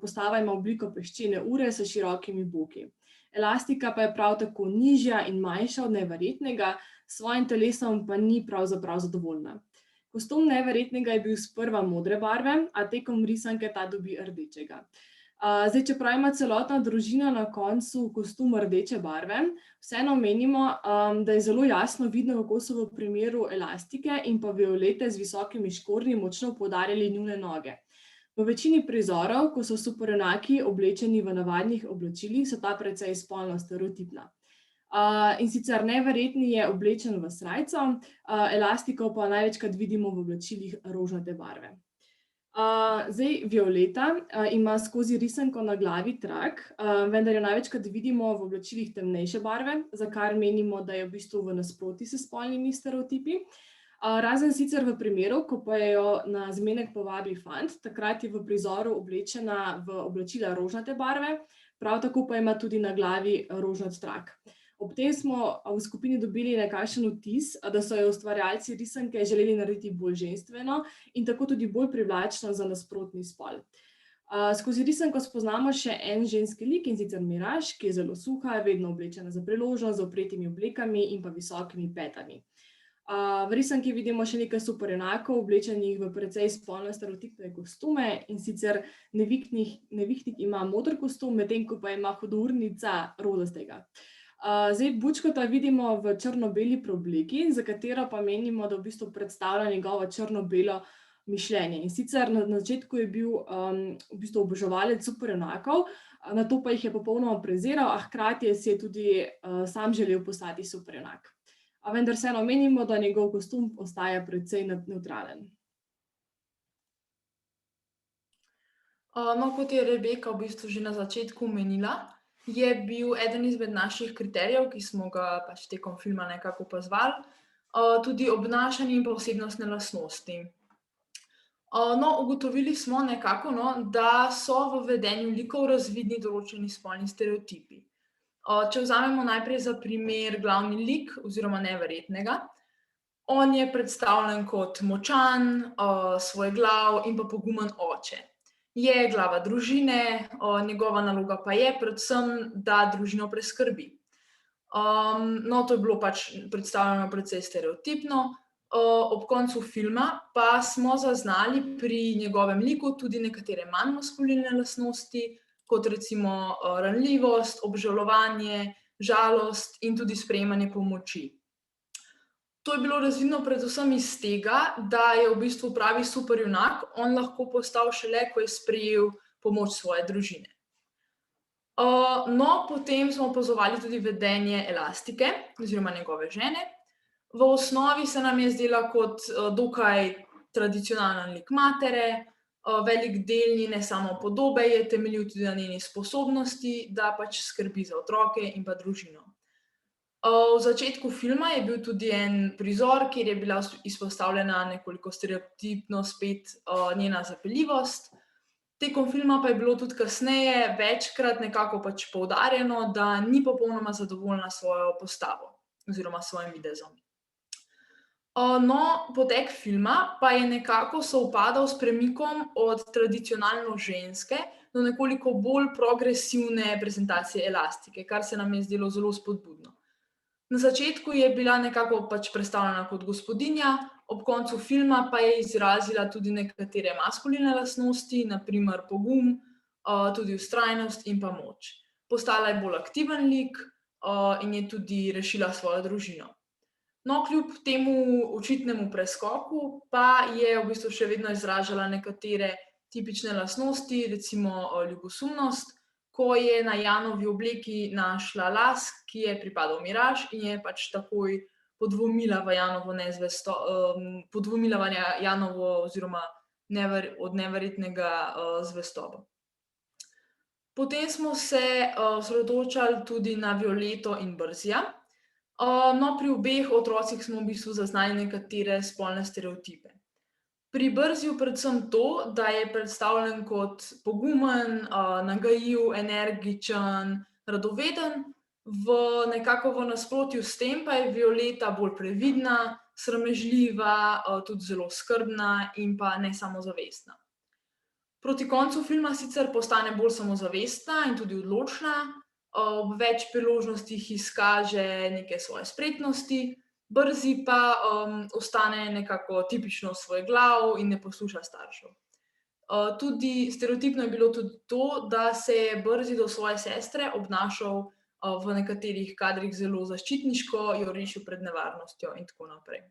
postava ima obliko peščene ure s širokimi boki. Elastika pa je prav tako nižja in manjša od Neverjetnega, s svojim telesom pa ni pravzaprav zadovoljna. Kostum Neverjetnega je bil sprva modre barve, a tekom risanke ta dobi rdečega. Zdaj, čeprav ima celotna družina na koncu kostum rdeče barve, vseeno menimo, da je zelo jasno vidno, kako so v primeru elastike in pa violete z visokimi škornji močno poudarjali njune noge. V večini prizorov, ko so superjunaki oblečeni v navadnih oblačilih, so ta precej spolno stereotipna. In sicer Neverjetni je oblečen v srajco, elastiko pa največkrat vidimo v oblačilih rožnate barve. Zdaj, Violeta ima skozi risanko na glavi trak, vendar jo največkrat vidimo v oblačilih temnejše barve, za kar menimo, da je v bistvu v nasprotju s spolnimi stereotipi. Razen sicer v primeru, ko pa jo na zmenek povabi fant, takrat je v prizoru oblečena v oblačila rožnate barve, prav tako pa ima tudi na glavi rožnat trak. Ob tem smo v skupini dobili nekakšen vtis, da so jo ustvarjalci risanke želeli narediti bolj ženstveno in tako tudi bolj privlačno za nasprotni spol. Skozi risanko spoznamo še en ženski lik, in sicer Miraž, ki je zelo suha, vedno oblečena za priložnost, z opretimi oblekami in pa visokimi petami. V risanki vidimo še nekaj superjunakov, oblečenih v precej spolno stereotipne kostume, in sicer Nevihtnik ima moder kostum, medtem ko pa ima Hudournica rodastega. Zdaj, Bučkota vidimo v črno-beli preobleki, za katero pa menimo, da v bistvu predstavlja njegovo črno-belo mišljenje. In sicer na začetku je bil v bistvu oboževalec superjunakov, nato pa jih je popolnoma preziral, a hkrati si je tudi sam želel postati superjunak. Vendar vseeno menimo, da njegov kostum ostaja precej nevtralen. No, kot je Rebeka v bistvu že na začetku omenila, je bil eden izmed naših kriterijev, ki smo ga pač tekom filma nekako opazovali, tudi obnašanje in pa osebnostne lastnosti. No, ugotovili smo nekako, da so v vedenju likov razvidni določeni spolni stereotipi. Če vzamemo najprej za primer glavni lik oziroma Neverjetnega, on je predstavljen kot močan, svojeglav in pa pogumen oče. Je glava družine, njegova naloga pa je predvsem, da družino preskrbi. No, to je bilo pač predstavljeno precej stereotipno. Ob koncu filma pa smo zaznali pri njegovem liku tudi nekatere manj maskuline lastnosti, kot recimo ranljivost, obžalovanje, žalost in tudi sprejemanje pomoči. To je bilo razvidno predvsem iz tega, da je v bistvu pravi superjunak on lahko postal šele, ko je sprejel pomoč svoje družine. No, potem smo opazovali tudi vedenje Elastike oziroma njegove žene. V osnovi se nam je zdela kot dokaj tradicionalen lik matere, velik del njene samopodobe je temeljil tudi na njeni sposobnosti, da pač skrbi za otroke in pa družino. V začetku filma je bil tudi en prizor, kjer je bila izpostavljena nekoliko stereotipno spet njena zapeljivost. Tekom filma pa je bilo tudi kasneje večkrat nekako pač poudarjeno, da ni popolnoma zadovoljna s svojo postavo oziroma svojim videzom. No, potek filma pa je nekako sovpadal s premikom od tradicionalno ženske do nekoliko bolj progresivne prezentacije Elastike, kar se nam je zdelo zelo spodbudno. Na začetku je bila nekako pač predstavljena kot gospodinja, ob koncu filma pa je izrazila tudi nekatere maskuline lastnosti, na primer pogum, tudi vztrajnost in pa moč. Postala je bolj aktiven lik in je tudi rešila svojo družino. No, kljub temu očitnemu preskoku pa je v bistvu še vedno izražala nekatere tipične lastnosti, recimo ljubosumnost, ko je na Janovi obleki našla las, ki je pripadal Miraž in je pač takoj podvomila v Janovo oziroma od Neverjetnega zvestobo. Potem smo se osredotočali tudi na Violeto in Brzija. No, pri obeh otrocih smo v bistvu zaznali nekatere spolne stereotipe. Pri Brziju predvsem to, da je predstavljen kot pogumen, nagajiv, energičen, radoveden, nekako v nasprotju s tem pa je Violeta bolj previdna, sramežljiva, tudi zelo skrbna in pa ne samozavestna. Proti koncu filma sicer postane bolj samozavestna in tudi odločna, ob več priložnostih izkaže neke svoje spretnosti, Brzi pa ostane nekako tipično svojeglav in ne posluša staršev. Tudi stereotipno je bilo tudi to, da se je Brzi do svoje sestre obnašal v nekaterih kadrih zelo zaščitniško, jo rešil pred nevarnostjo in tako naprej.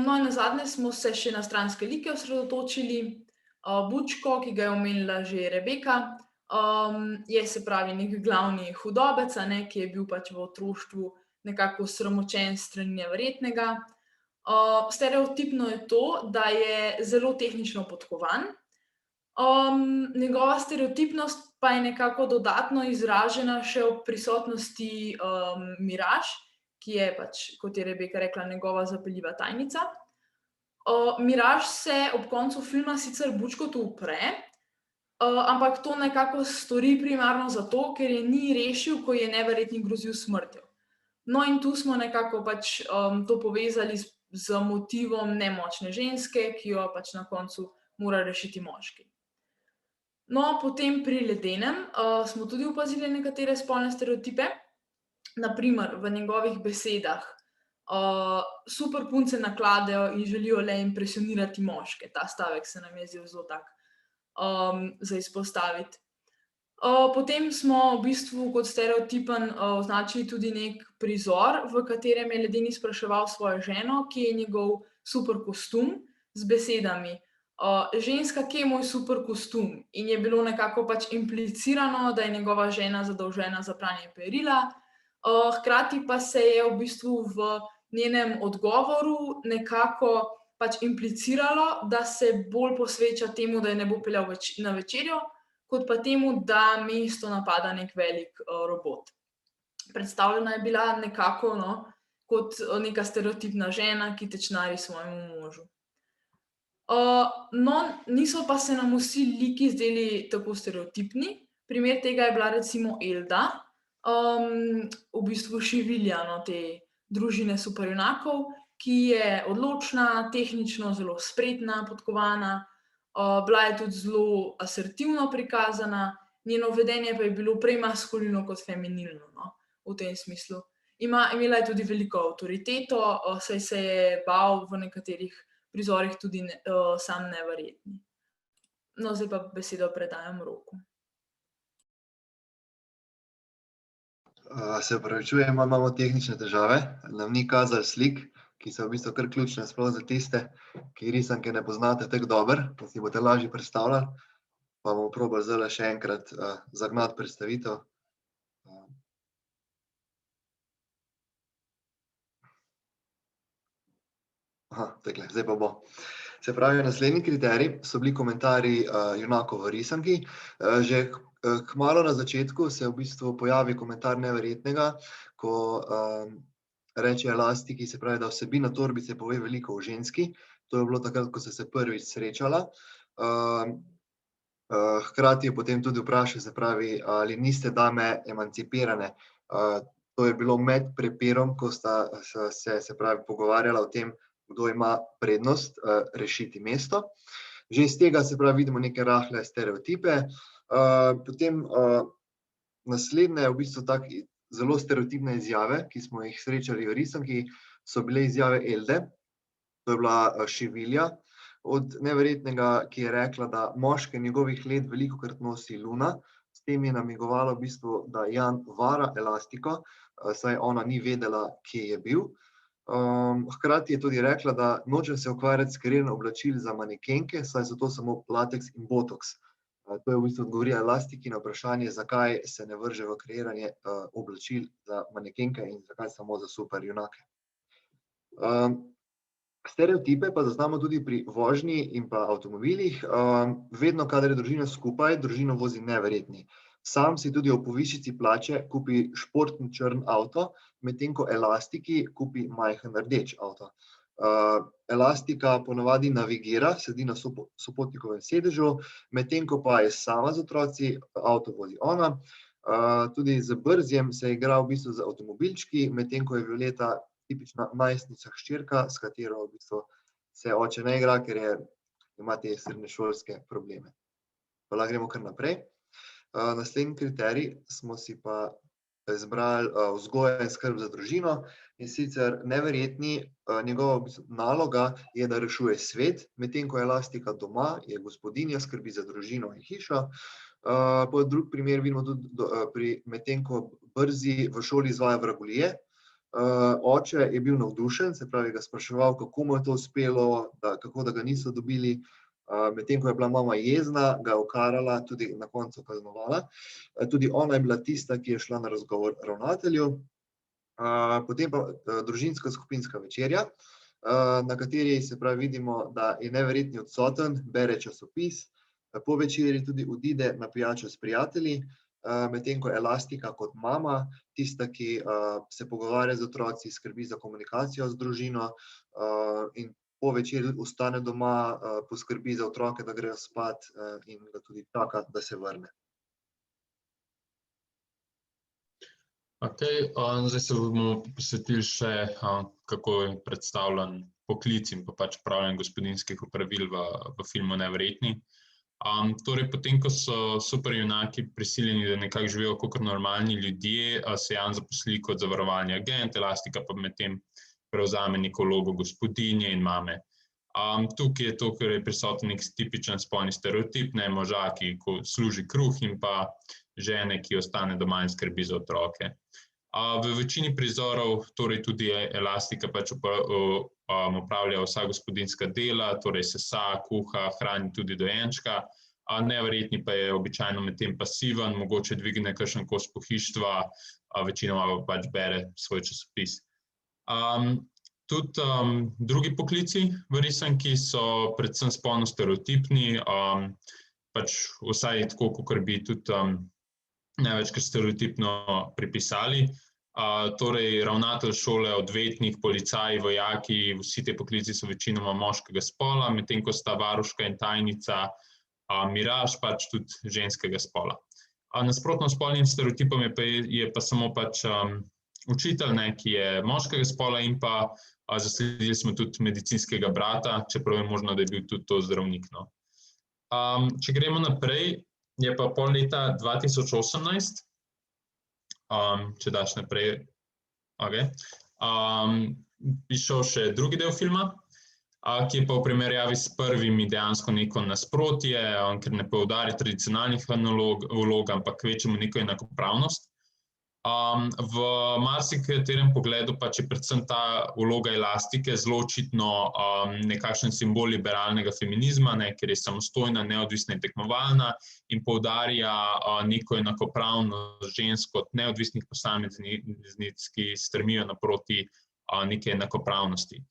No in nazadnje smo se še na stranske like osredotočili. Bučko, ki ga je omenila že Rebeka, je se pravi nek glavni hudobec, ki je bil pač v otroštvu nekako sramočen s strani neverjetnega. Stereotipno je to, da je zelo tehnično podkovan. Njegova stereotipnost pa je nekako dodatno izražena še ob prisotnosti Miraž, ki je pač, kot je Rebeka rekla, njegova zapeljiva tajnica. Miraž se ob koncu filma sicer Bučkotu upre, ampak to nekako stori primarno zato, ker je ni rešil, ko je neverjetni grozil smrtjo. No in tu smo nekako pač to povezali z motivom nemočne ženske, ki jo pač na koncu mora rešiti moški. No, potem pri Ledenem smo tudi opazili nekatere spolne stereotipe. Naprimer, v njegovih besedah super punce nakladejo in želijo le impresionirati moške. Ta stavek se nam je zdel zelo tak za izpostaviti. Potem smo v bistvu kot stereotipen označili tudi nek prizor, v katerem je Ledeni spraševal svojo ženo, kje je njegov super kostum, z besedami ženska, kje je moj super kostum? In je bilo nekako pač implicirano, da je njegova žena zadolžena za pranje perila. Hkrati pa se je v bistvu v njenem odgovoru nekako pač impliciralo, da se bolj posveča temu, da je ne bo peljal na večerjo, kot pa temu, da mesto napada nek velik robot. Predstavljena je bila nekako kot neka stereotipna žena, ki tečnari svojemu možu. No, niso pa se nam vsi liki zdeli tako stereotipni. Primer tega je bila recimo Elda, v bistvu šivilja te družine superjunakov, ki je odločna, tehnično zelo spretna, podkovana, bila je tudi zelo asertivno prikazana, njeno vedenje pa je bilo prej maskulino kot feminilno, v tem smislu. Imela je tudi veliko avtoriteto, saj se je bal v nekaterih prizorih tudi sam neverjetni. No, zdaj pa besedo predajam Roku. Se opravičujem, imamo tehnične težave, nam ni kazalo slik, ki so v bistvu kar ključne, sploh za tiste, ki risanke ne poznate tako dobro, da si boste lažje predstavljali, pa bomo probali zdajle še enkrat zagnati predstavitev. Takle, zdaj pa bo. Se pravi, naslednji kriterij so bili komentarji junakov v risanki. Že kmalu na začetku se v bistvu pojavi komentar neverjetnega, ko reče Elastiki, se pravi, da vsebina torbice pove veliko o ženski. To je bilo takrat, ko so se prvič srečala. Hkrati je potem tudi vprašal, se pravi, ali niste dame emancipirane. To je bilo med prepirom, ko sta se pravi pogovarjala o tem, kdo ima prednost rešiti mesto. Že iz tega se pravi vidimo neke rahle stereotipe. Potem naslednje v bistvu tak zelo stereotipne izjave, ki smo jih srečali v risanki, so bile izjave Elde. To je bila šivilja od neverjetnega, ki je rekla, da moške njegovih let velikokrat nosi Luna. S tem je namigovala v bistvu, da Jan vara Elastiko, saj ona ni vedela, kje je bil. Hkrati je tudi rekla, da nočem se ukvarjati s kreiranjem oblačil za manekenke, saj so to samo lateks in botoks. To je v bistvu odgovorila Elastiki na vprašanje, zakaj se ne vrže v kreiranje oblačil za manekenke in zakaj samo za superjunake. Stereotipe pa zaznamo tudi pri vožnji in pa avtomobilih. Vedno, kadar je družina skupaj, družino vozi neverjetni. Sam si tudi ob povišici plače kupi športni črn avto, medtem ko Elastiki kupi majhen rdeč avto. Elastika ponavadi navigira, sedi na sopotnikovem sedežu, medtem ko pa je sama z otroci, avto vozi ona. Tudi z Brzjem se igra v bistvu z avtomobilčki, medtem ko je Violeta tipična najstnica hčerka, s katero v bistvu se oče ne igra, ker ima te srednješolske probleme. Pa gremo kar naprej. Naslednji kriterij smo si pa izbrali vzgoja in skrb za družino In sicer Neverjetni, njegova naloga je, da rešuje svet, medtem ko Elastika doma, je gospodinja, skrbi za družino in hišo. Po drug primer vidimo tudi medtem ko Brzi v šoli izvaja vragolije. Oče je bil navdušen, se pravi ga spraševal, kako mu je to uspelo, kako da ga niso dobili. Medtem ko je bila mama jezna, ga je ukarala, tudi na koncu kaznovala. Tudi ona je bila tista, ki je šla na razgovor ravnatelju. Potem pa družinska skupinska večerja, na kateri se pravi vidimo, da je Neverjetni odsoten, bere časopis, po večerji tudi odide na pijačo s prijatelji, medtem ko Elastika kot mama, tista, ki se pogovarja z otroci, skrbi za komunikacijo z družino in po večerji ostane doma, poskrbi za otroke, da grejo spat in ga tudi čaka, da se vrne. Zdaj se bomo posvetili še, kako je predstavljen poklic in pa pač upravljanje gospodinjskih opravil v filmu Neverjetni. Torej, potem, ko so superjunaki prisiljeni, da nekako živijo kakor normalni ljudje, se Jan zaposli kot zavarovalni agent, Elastika pa medtem prevzame neko vlogo gospodinje in mame. Tukaj je to, ker je prisoten nek tipičen spolni stereotip, moža, ki služi kruh in pa žene, ki ostane doma in skrbi za otroke. V večini prizorov torej tudi Elastika pač opravlja vsa gospodinjska dela, torej sesa, kuha, hrani tudi dojenčka. Neverjetni pa je običajno medtem pasiven, mogoče dvigne kakšen kos pohištva, večinoma pač bere svoj časopis. Tudi drugi poklici v risanki so predvsem spolno stereotipni, pač vsaj tako, kakor bi tudi največkrat stereotipno pripisali. Torej, ravnatelj šole, odvetnik, policaji, vojaki, vsi te poklici so večinoma moškega spola, medtem ko sta varuška in tajnica Miraž pač tudi ženskega spola. Nasprotno spolnim stereotipom je pa samo pač učitelj, ki je moškega spola in pa zasledili smo tudi medicinskega brata, čeprav je možno, da je bil tudi to zdravnik. Če gremo naprej, je pa pol leta 2018, če daš naprej, prišel še drugi del filma, ki je pa v primerjavi s prvimi dejansko neko nasprotje, ker ne poudari tradicionalnih vlog, ampak kvečjemu neko enakopravnost. V marsikaterem pogledu pač je predvsem ta vloga Elastike zelo očitno nekakšen simbol liberalnega feminizma, ker je samostojna, neodvisna in tekmovalna in poudarja neko enakopravnost žensk kot neodvisnih posameznic, ki stremijo naproti neke enakopravnosti.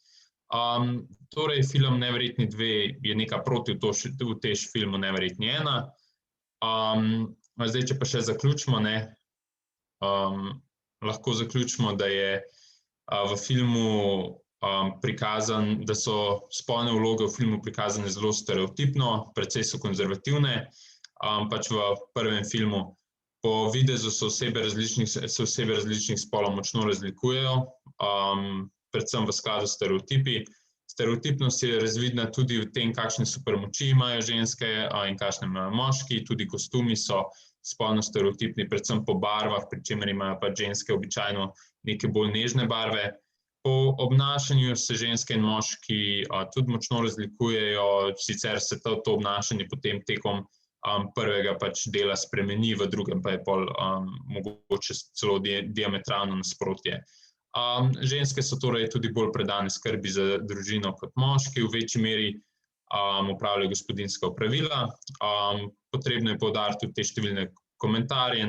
Torej, film Neverjetni 2 je neka protiutež filmu Neverjetni 1. Zdaj, če pa še zaključimo, lahko zaključimo, da je v filmu prikazan, da so spolne vloge v filmu prikazane zelo stereotipno, precej so konzervativne. Pač v prvem filmu po videzu se osebe različnih spolov močno razlikujejo, predvsem v skladu s stereotipi. Stereotipnost je razvidna tudi v tem, kakšne supermoči imajo ženske in kakšne imajo moški, tudi kostumi so spolno stereotipni, predvsem po barvah, pri čemer imajo pa ženske običajno neke bolj nežne barve. Po obnašanju se ženske in moški tudi močno razlikujejo, sicer se to obnašanje potem tekom prvega pač dela spremeni, v drugem pa je pol mogoče celo diametralno nasprotje. Ženske so torej tudi bolj predane skrbi za družino kot moški, v večji meri opravljajo gospodinjska opravila. Potrebno je poudariti tudi te številne komentarje,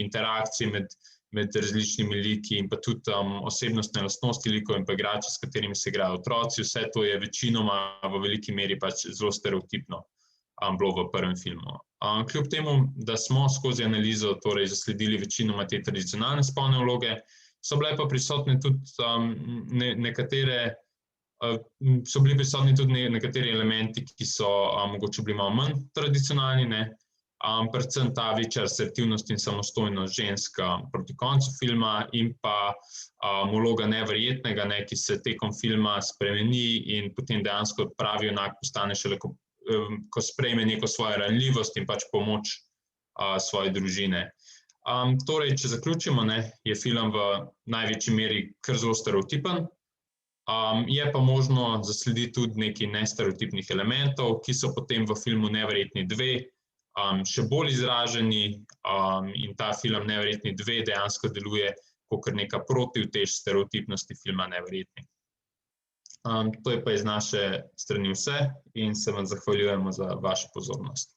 interakcije med različnimi liki in pa tudi osebnostne lastnosti likov in pa igrače, s katerimi se igrajo otroci. Vse to je večinoma v veliki meri pač zelo stereotipno bilo v prvem filmu. Kljub temu, da smo skozi analizo torej zasledili večinoma te tradicionalne spolne vloge, so bile pa prisotne tudi so bili prisotni tudi nekateri elementi, ki so mogoče bili malo manj tradicionalni, predvsem ta večja asertivnost in samostojnost žensk proti koncu filma in pa vloga Neverjetnega, ki se tekom filma spremeni in potem dejansko pravi junak postane šele, ko sprejme neko svojo ranljivost in pač pomoč svoje družine. Torej, če zaključimo, je film v največji meri kar zelo stereotipen. Je pa možno zaslediti tudi nekaj nestereotipnih elementov, ki so potem v filmu Neverjetni 2 še bolj izraženi in ta film Neverjetni 2 dejansko deluje kot neka protivtež stereotipnosti filma Neverjetni. To je pa iz naše strani vse in se vam zahvaljujemo za vašo pozornost.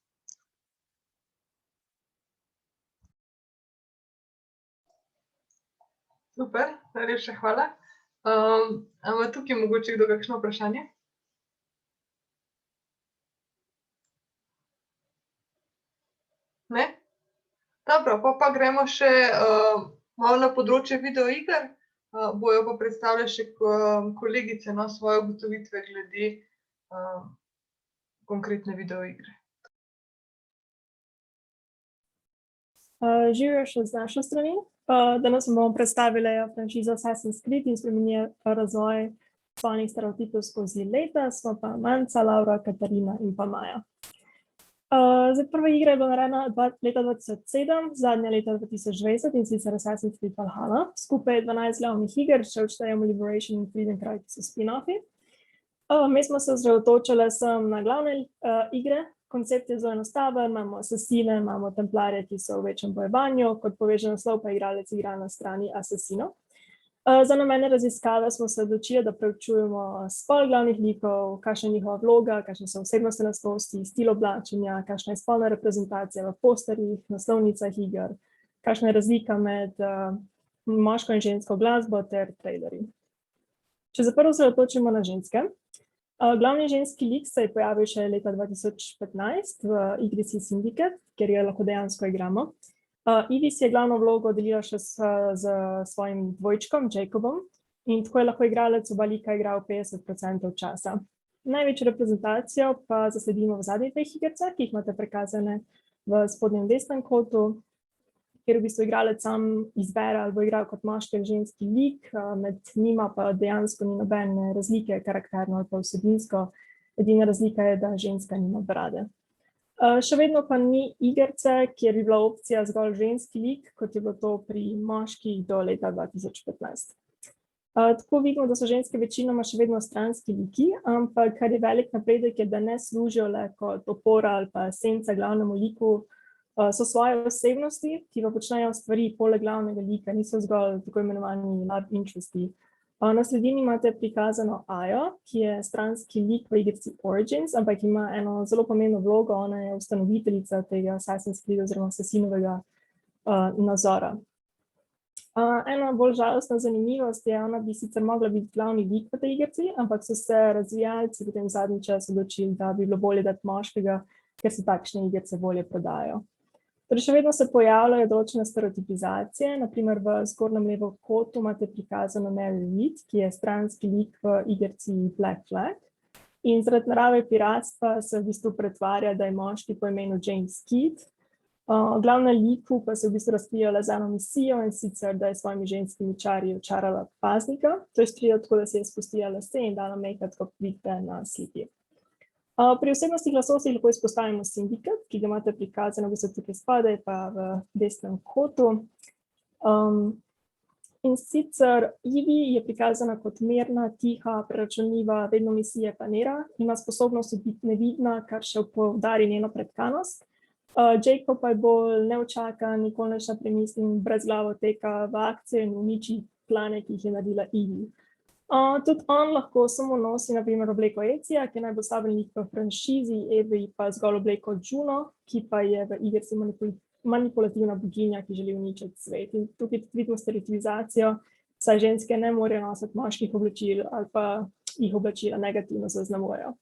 Super, najlepša hvala. Ima tukaj mogoče kdo kakšno vprašanje? Ne? Dobro, pa gremo še malo na področje videoiger. Bojo pa predstavile še kolegice svoje ugotovitve glede konkretne videoigre. Živijo še z naše strani. Danes bomo predstavili franšizo Assassin's Creed in spremenili razvoj spolnih stereotipov skozi leta. Smo pa Manca, Laura, Katarina in pa Maja. Prva igra je bila narejena leta 2007, zadnja leta 2020 in sicer Assassin's Creed Valhalla. Skupaj je 12 glavnih iger, če odštejemo Liberation in Freedom Cry, ki so spin-offi. Mi smo se osredotočili na glavne igre. Koncept je zelo enostaven, imamo asasine, imamo templarje, ki so v večjem bojevanju, kot poveže naslov pa igralec igra na strani asasinov. Za namene raziskave smo se odločili, da preučujemo spol glavnih likov, kakšna je njihova vloga, kakšne so osebnostne lastnosti, stil oblačenja, kakšna je spolna reprezentacija v posterjih, naslovnicah iger, kakšna je razlika med moško in žensko glasbo ter trailerji. Če se prvo osredotočimo na ženske. Glavni ženski lik se je pojavil še leta 2015 v igrici Syndicate, kjer jo lahko dejansko igramo. Ivy si je glavno vlogo delila še z svojim dvojčkom, Jacobom, in tako je lahko igralec oba lika igral 50% časa. Največjo reprezentacijo pa zasledimo v zadnjih dveh igrcah, ki jih imate prikazane v spodnjem desnem kotu, kjer v bistvu igralec sam izbere ali bo igral kot moški ali ženski lik, med njima pa dejansko ni nobene razlike karakterno ali pa vsebinsko, edina razlika je, da ženska nima brade. Še vedno pa ni igrce, kjer bi bila opcija zgolj ženski lik, kot je bilo to pri moških do leta 2015. Tako vidimo, da so ženske večinoma še vedno stranski liki, ampak kar je velik napredek je, da ne služijo le kot opora ali pa senca glavnemu liku, so svoje osebnosti, ki pa počnejo stvari poleg glavnega lika, niso zgolj tako imenovani love interesti. Na sredini imate prikazano Ajo, ki je stranski lik v igrici Origins, ampak ima eno zelo pomembno vlogo, ona je ustanoviteljica tega Assassin's Creed oziroma asasinovega nazora. Ena bolj žalostna zanimivost je, ona bi sicer mogla biti glavni lik v tej igrici, ampak so se razvijalci potem zadnji čas odločili, da bi bilo bolje dati moškega, ker se takšne igrice bolje prodajajo. Torej, še vedno se pojavljajo določene stereotipizacije, naprimer v zgornjem levo kotu imate prikazano Mary Read, ki je stranski lik v igrici Black Flag. In zaradi narave piratstva se v bistvu pretvarja, da je moški po imenu James Keith. Glavna liku pa se v bistvu razkrijala z eno misijo in sicer, da je svojimi ženskimi čari očarala paznika. To je storila tako, da se je spustila lase in dala make-up, kot vidite na sliki. Pri osebnostnih lastnostih lahko izpostavimo Syndicate, ki ga imate prikazano v bistvu tukaj spodaj, pa v desnem kotu. In sicer Ivy je prikazana kot mirna, tiha, preračunljiva, vedno misije planira, ima sposobnost biti nevidna, kar še poudari njeno pretkanost. Jacob pa je bolj neučakan, nikoli ne premisli in brezglavo teka v akcijo in uniči plane, ki jih je naredila Ivy. Tudi on lahko samo nosi na primer obleko Ezia, ki je najbolj stabilen lik v franšizi, Evie pa zgolj obleko Juno, ki pa je v igrici manipulativna boginja, ki želi uničiti svet. In tukaj vidimo stereotipizacijo, saj ženske ne morejo nositi moških oblačil ali pa jih oblačila negativno zaznamujejo.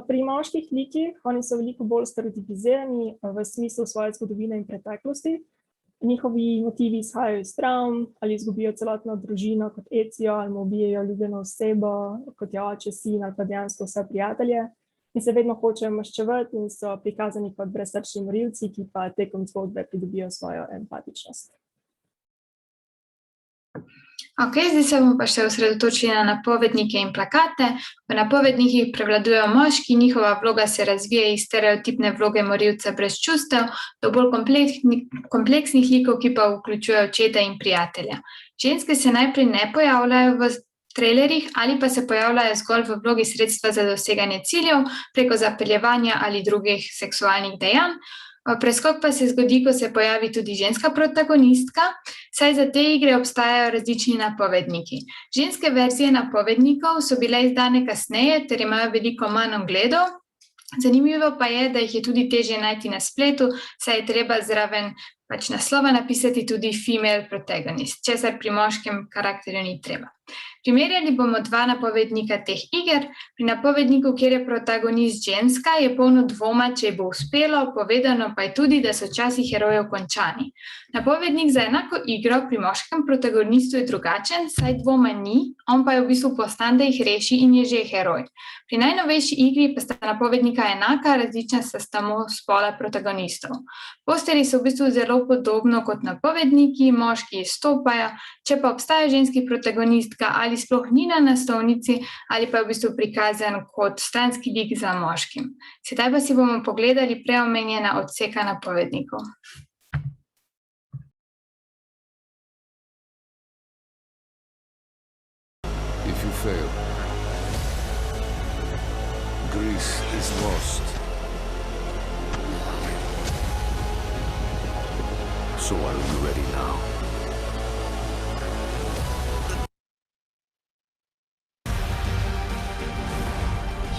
Pri moških likih, oni so veliko bolj stereotipizirani v smislu svoje zgodovine in preteklosti. Njihovi motivi izhajajo iz travm, ali izgubijo celotno družino kot Ezio, ali mu ubijejo ljubljeno osebo, kot je oče, sin ali pa dejansko vse prijatelje. In se vedno hočejo maščevati in so prikazani kot brezsrčni morilci, ki pa tekom zgodbe pridobijo svojo empatičnost. Zdaj se bomo pa še osredotočili na napovednike in plakate. V napovednikih prevladujejo moški, njihova vloga se razvija iz stereotipne vloge morilca brez čustev do bolj kompleksnih likov, ki pa vključujejo očeta in prijatelja. Ženske se najprej ne pojavljajo v trailerjih ali pa se pojavljajo zgolj v vlogi sredstva za doseganje ciljev preko zapeljevanja ali drugih seksualnih dejanj. Preskok pa se zgodi, ko se pojavi tudi ženska protagonistka, saj za te igre obstajajo različni napovedniki. Ženske verzije napovednikov so bile izdane kasneje ter imajo veliko manj ogledov. Zanimivo pa je, da jih je tudi težje najti na spletu, saj je treba zraven naslova napisati tudi female protagonist, česar pri moškem karakterju ni treba. Primerjali bomo dva napovednika teh iger. Pri napovedniku, kjer je protagonist ženska, je polno dvoma, če ji bo uspelo, povedano pa je tudi, da so časi herojev končani. Napovednik za enako igro pri moškem protagonistu je drugačen, saj dvoma ni, on pa je v bistvu postan, da jih reši in je že heroj. Pri najnovejši igri pa sta napovednika enaka, različna sta samo spola protagonistov. Posterji so v bistvu zelo podobno kot napovedniki, moški izstopajo, če pa obstaja ženski protagonistka ali sploh ni na naslovnici ali pa je v bistvu prikazan kot stranski lik za moškim. Sedaj pa si bomo pogledali preomenjena odseka napovednikov. If you fail, Greece is lost. So are you ready now?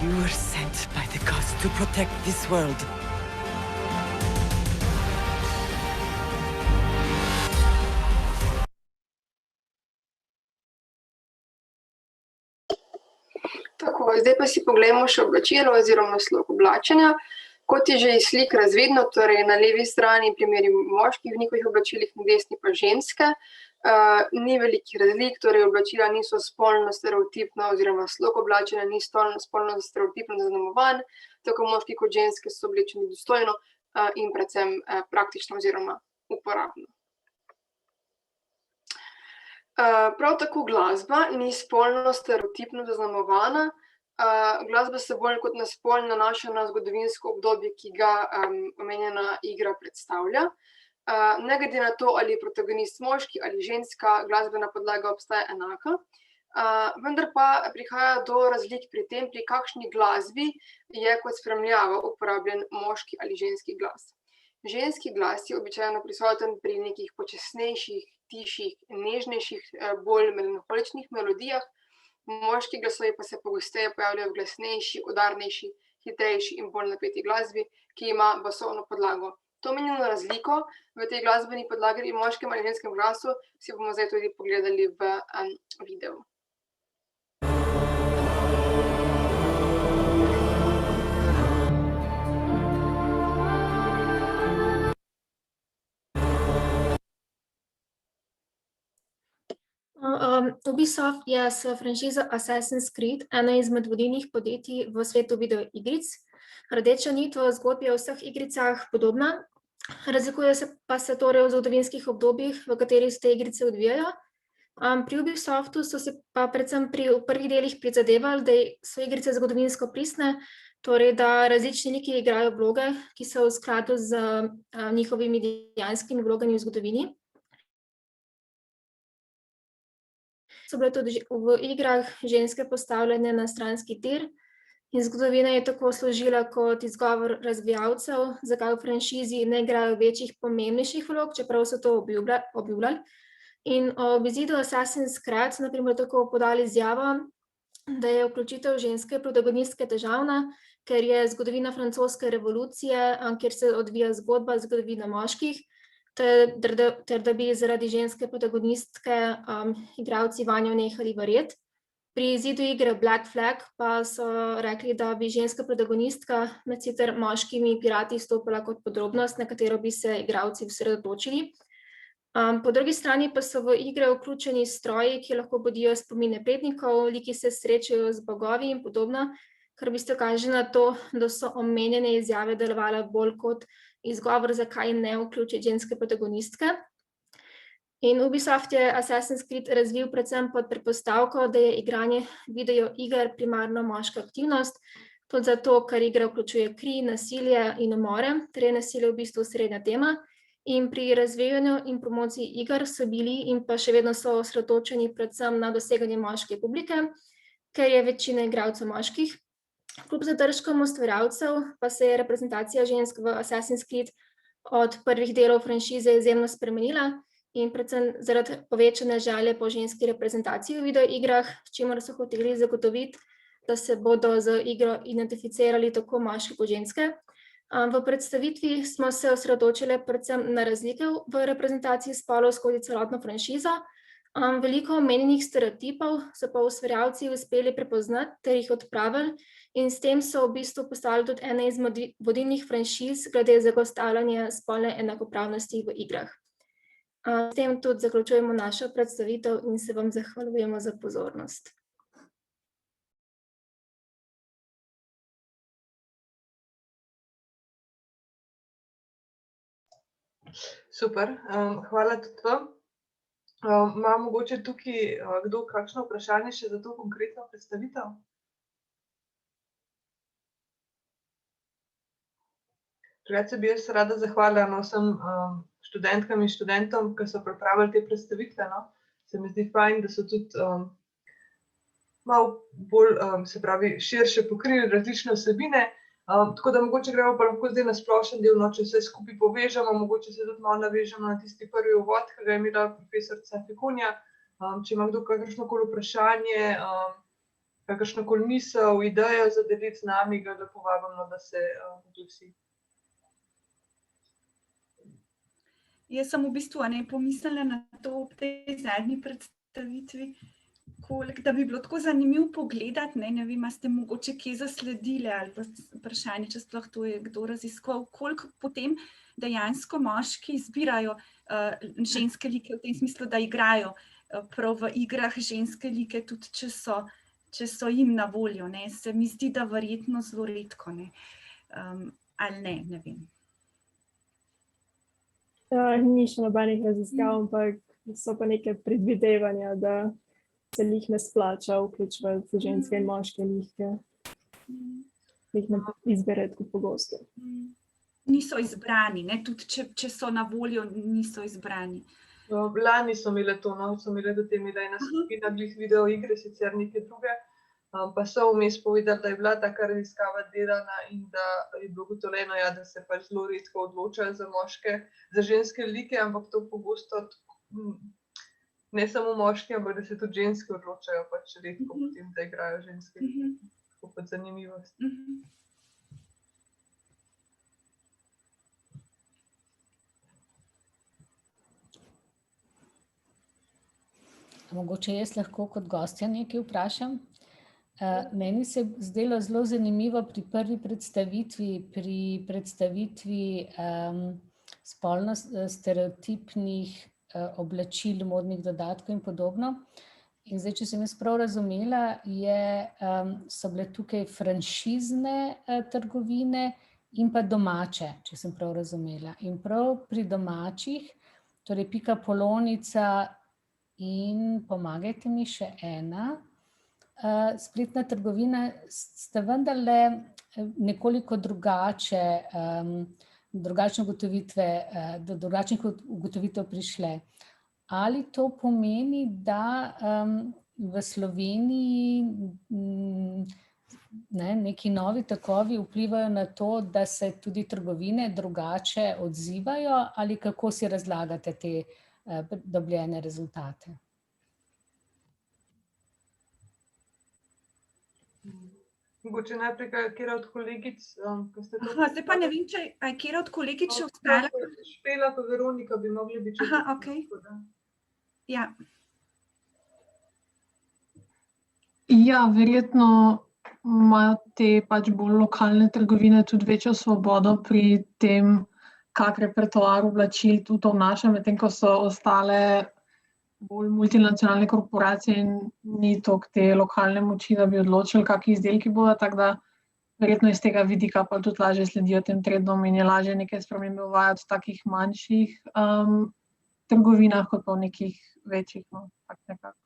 You were sent by the gods to protect this world. Tako, zdaj pa si pogledamo še oblačilo oziroma slog oblačenja. Kot je že iz slik razvidno, torej na levi strani primeri moških v njihovih oblačilih, na desni pa ženske. Ni velikih razlik, torej oblačila niso spolno stereotipno oziroma slog oblačenja ni spolno stereotipno zaznamovan, tako moški kot ženske so oblečeni dostojno in predvsem praktično oziroma uporabno. Prav tako glasba ni spolno stereotipno zaznamovana. Glasba se bolj kot na spol nanaša na zgodovinsko obdobje, ki ga omenjena igra predstavlja. Ne glede na to, ali je protagonist moški ali ženska, glasbena podlaga obstaja enaka. Vendar pa prihaja do razlik pri tem, pri kakšni glasbi je kot spremljava uporabljen moški ali ženski glas. Ženski glas je običajno prisoten pri nekih počasnejših, tišjih, nežnejših, bolj melanholičnih melodijah. Moški glasovi pa se pogosteje pojavljajo v glasnejši, udarnejši, hitrejši in bolj napeti glasbi, ki ima basovno podlago. To omenjeno razliko v tej glasbeni podlagi in moškem ali ženskem glasu si bomo zdaj tudi pogledali v videu. Ubisoft je s franšizo Assassin's Creed eno izmed vodilnih podjetij v svetu videoigric. Rdeča nit v zgodbi je v vseh igricah podobna, razlikuje pa se torej v zgodovinskih obdobjih, v katerih se te igrice odvijajo. Pri Ubisoftu so se pa predvsem pri prvih delih prizadevali, da so igrice zgodovinsko pristne, torej da različni liki igrajo vloge, ki so v skladu z njihovimi dejanskimi vlogami v zgodovini. So bile tudi v igrah ženske postavljene na stranski tir in zgodovina je tako služila kot izgovor razvijalcev, zakaj v franšizi ne igrajo večjih, pomembnejših vlog, čeprav so to obljubljali. In ob izidu Assassin's Creed so na primer tako podali izjavo, da je vključitev ženske protagonistke težavna, ker je zgodovina francoske revolucije, kjer se odvija zgodba zgodovine moških, ter da bi zaradi ženske protagonistke igralci vanjo nehali verjeti. Pri izidu igre Black Flag pa so rekli, da bi ženska protagonistka med sicer moškimi pirati stopila kot podrobnost, na katero bi se igralci osredotočili. Po drugi strani pa so v igre vključeni stroji, ki lahko budijo spomine prednikov, liki se srečajo z bogovi in podobno, kar v bistvu kaže na to, da so omenjene izjave delovale bolj kot izgovor, zakaj ne vključiti ženske protagonistke. In Ubisoft je Assassin's Creed razvil predvsem pod predpostavko, da je igranje video iger primarno moška aktivnost, tudi zato, ker igra vključuje kri, nasilje in umore, ter je nasilje v bistvu srednja tema. In pri razvijanju in promociji iger so bili in pa še vedno so osredotočeni predvsem na doseganje moške publike, ker je večina igralcev moških. Kljub zadržkom ustvarjalcev pa se je reprezentacija žensk v Assassin's Creed od prvih delov franšize izjemno spremenila in predvsem zaradi povečane želje po ženski reprezentaciji v videoigrah, s čimer so hoteli zagotoviti, da se bodo z igro identificirali tako moški kot ženske. V predstavitvi smo se osredotočili predvsem na razlike v reprezentaciji spolov skozi celotno franšizo. Veliko omenjenih stereotipov so pa ustvarjalci uspeli prepoznati ter jih odpravili in s tem so v bistvu postali tudi ena izmed vodilnih franšiz glede zagotavljanja spolne enakopravnosti v igrah. S tem tudi zaključujemo našo predstavitev in se vam zahvaljujemo za pozornost. Super, hvala tudi vam. Ima mogoče tukaj kdo kakšno vprašanje še za to konkretno predstavitev? Drugače bi jaz rada zahvalila vsem študentkam in študentom, ki so pripravili te predstavitve. Se mi zdi fajn, da so tudi malo bolj, se pravi, širše pokrili različne vsebine. Tako da mogoče gremo pa lahko zdaj na splošen del, če vse skupaj povežemo, mogoče se tudi malo navežemo na tisti prvi uvod, ki ga je imela profesorica Fekonja. Če ima kdo kakršnokoli vprašanje, kakršnokoli misel, idejo za deliti z nami, ga lepo vabimo, da se oglasi. Jaz sem v bistvu pomislila na to ob tej zadnji predstavitvi, da bi bilo tako zanimivo pogledati, ne vem, a ste mogoče kje zasledili ali pa vprašanje, če sploh to je kdo raziskoval, koliko potem dejansko moški izbirajo ženske like v tem smislu, da igrajo prav v igrah ženske like, tudi če so jim na voljo. Se mi zdi, da verjetno zelo redko, ali ne vem. Ni še nobenih raziskav, ampak so pa neke predvidevanja, da se jih ne splača vključevati ženske in moške like. Jih ne izbere tako pogosto. Niso izbrani, tudi če so na voljo, niso izbrani. Lani so imeli to, so imeli do tem, da je ena skupina glih videoigre, sicer neke druge, pa so vmes povedali, da je bila taka raziskava delana in da je bilo ugotovljeno, da se pač zelo redko odločajo za ženske like, ampak to pogosto ne samo moški, ampak da se tudi ženske odločajo pač redko potem, da igrajo ženske like. To pač zanimivost. Mogoče jaz lahko kot gostja nekaj vprašam. Meni se je zdelo zelo zanimivo pri prvi predstavitvi spolno stereotipnih oblačil, modnih dodatkov in podobno. In zdaj, če sem jaz prav razumela, so bile tukaj franšizne trgovine in pa domače, če sem prav razumela. In prav pri domačih, torej Pikapolonica in pomagajte mi še ena, spletna trgovina, sta vendarle nekoliko drugačne ugotovitve, do drugačnih ugotovitev prišle. Ali to pomeni, da v Sloveniji neki novi tokovi vplivajo na to, da se tudi trgovine drugače odzivajo, ali kako si razlagate te dobljene rezultate? Mogoče najprej katera od kolegic, ko ste to... Zdaj pa ne vem, če je katera od kolegic še ostala. Špela pa Veronika bi mogli biti. Okej. Ja. Ja, verjetno imajo te pač bolj lokalne trgovine tudi večjo svobodo pri tem, kak repertoar oblačil tudi vnaša, medtem ko so ostale bolj multinacionalne korporacije in ni toliko te lokalne moči, da bi odločili, kakšni izdelki bodo, tako da verjetno iz tega vidika pa tudi lažje sledijo tem trendom in je lažje neke spremembe uvajati v takih manjših trgovinah, kot pa v nekih večjih, no, tak nekako.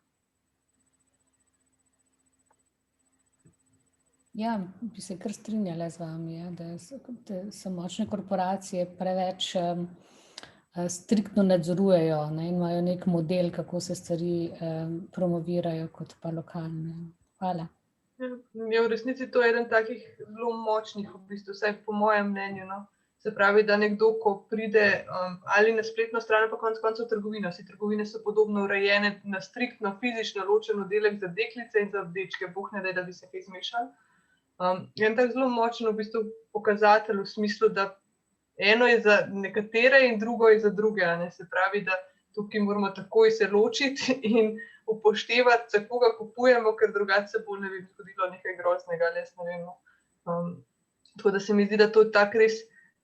Ja, bi se kar strinjala z vami, ja, da so močne korporacije preveč striktno nadzorujejo, ne, in imajo nek model, kako se stvari promovirajo kot pa lokalne. Hvala. Je v resnici to eden takih zelo močnih, v bistvu, vsaj po mojem mnenju, no. Se pravi, da nekdo, ko pride ali na spletno stran, pa konec koncev trgovino, vsi trgovine so podobno urejene na striktno fizično ločen oddelek za deklice in za dečke, boh ne daj, da bi se kaj zmešali. En tak zelo močen v bistvu pokazatelj v smislu, da eno je za nekatere in drugo je za druge, ne. Se pravi, da tukaj moramo takoj se ločiti in upoštevati, za koga kupujemo, ker drugače se bo, ne vem, zgodilo nekaj groznega, ali jaz ne vem. Tako da se mi zdi, da to je tak res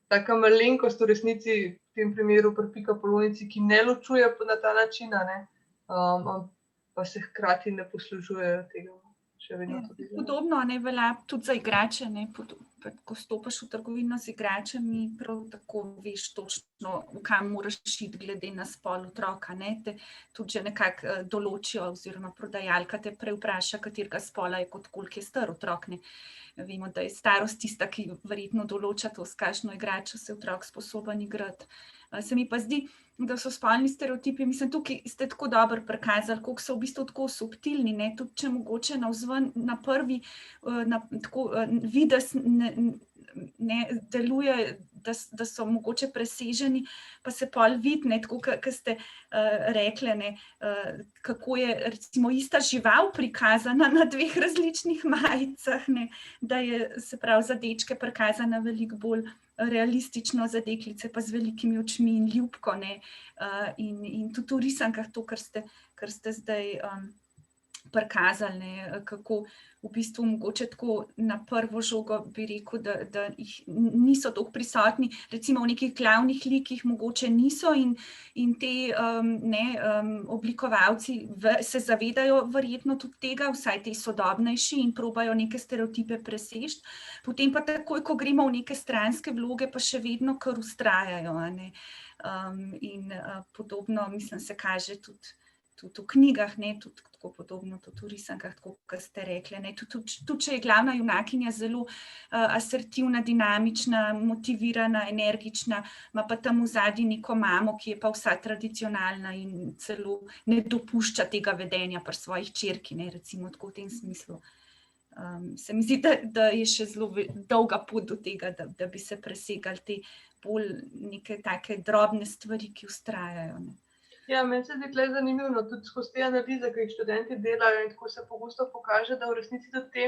taka malenkost v resnici, v tem primeru pri pikapolonici, ki ne ločuje na ta način, ne, pa se hkrati ne poslužujejo tega. Še vedno tudi. Podobno ne velja tudi za igrače, ne, ko stopiš v trgovino z igračami, prav tako veš točno, v kam moraš iti glede na spol otroka, ne, te tudi že nekako določijo oziroma prodajalka te prevpraša, katerega spola je kot koliko je star otrok, ne. Vemo, da je starost tista, ki verjetno določa to, s kakšno igračo se otrok sposoben igrati. Se mi pa zdi, da so spolni stereotipi, mislim, tukaj ste tako dobro prikazali, koliko so v bistvu tako subtilni, ne, tudi če mogoče navzven na prvi tako videz ne deluje, da so mogoče preseženi, pa se pol vidi, ne, tako kot ste rekli, ne, kako je recimo ista žival prikazana na dveh različnih majicah, ne, da je, se pravi, za dečke prikazana veliko bolj realistično, za deklice pa z velikimi očmi in ljubko, ne, in tudi v risankah to, kar ste zdaj prikazali, ne, kako v bistvu mogoče tako na prvo žogo bi rekel, da jih niso toliko prisotni, recimo v nekih glavnih likih mogoče niso in te oblikovalci se zavedajo verjetno tudi tega, vsaj te sodobnejši, in probajo neke stereotipe preseči, potem pa takoj, ko gremo v neke stranske vloge, pa še vedno kar vztrajajo, ne. In podobno, mislim, se kaže tudi v knjigah, ne, tudi tako podobno, tudi v risankah, tako kot ste rekli, ne, tudi če je glavna junakinja zelo asertivna, dinamična, motivirana, energična, ima pa tam vzadaj neko mamo, ki je pa vsa tradicionalna in celo ne dopušča tega vedenja pri svoji hčerki, ne, recimo tako v tem smislu. Se mi zdi, da je še zelo dolga pot do tega, da bi se presegali te bolj neke take drobne stvari, ki vztrajajo, ne. Ja, meni se zdi tle zanimivo, tudi skozi te analize, ki jih študenti delajo, in tako se pogosto pokaže, da v resnici tudi te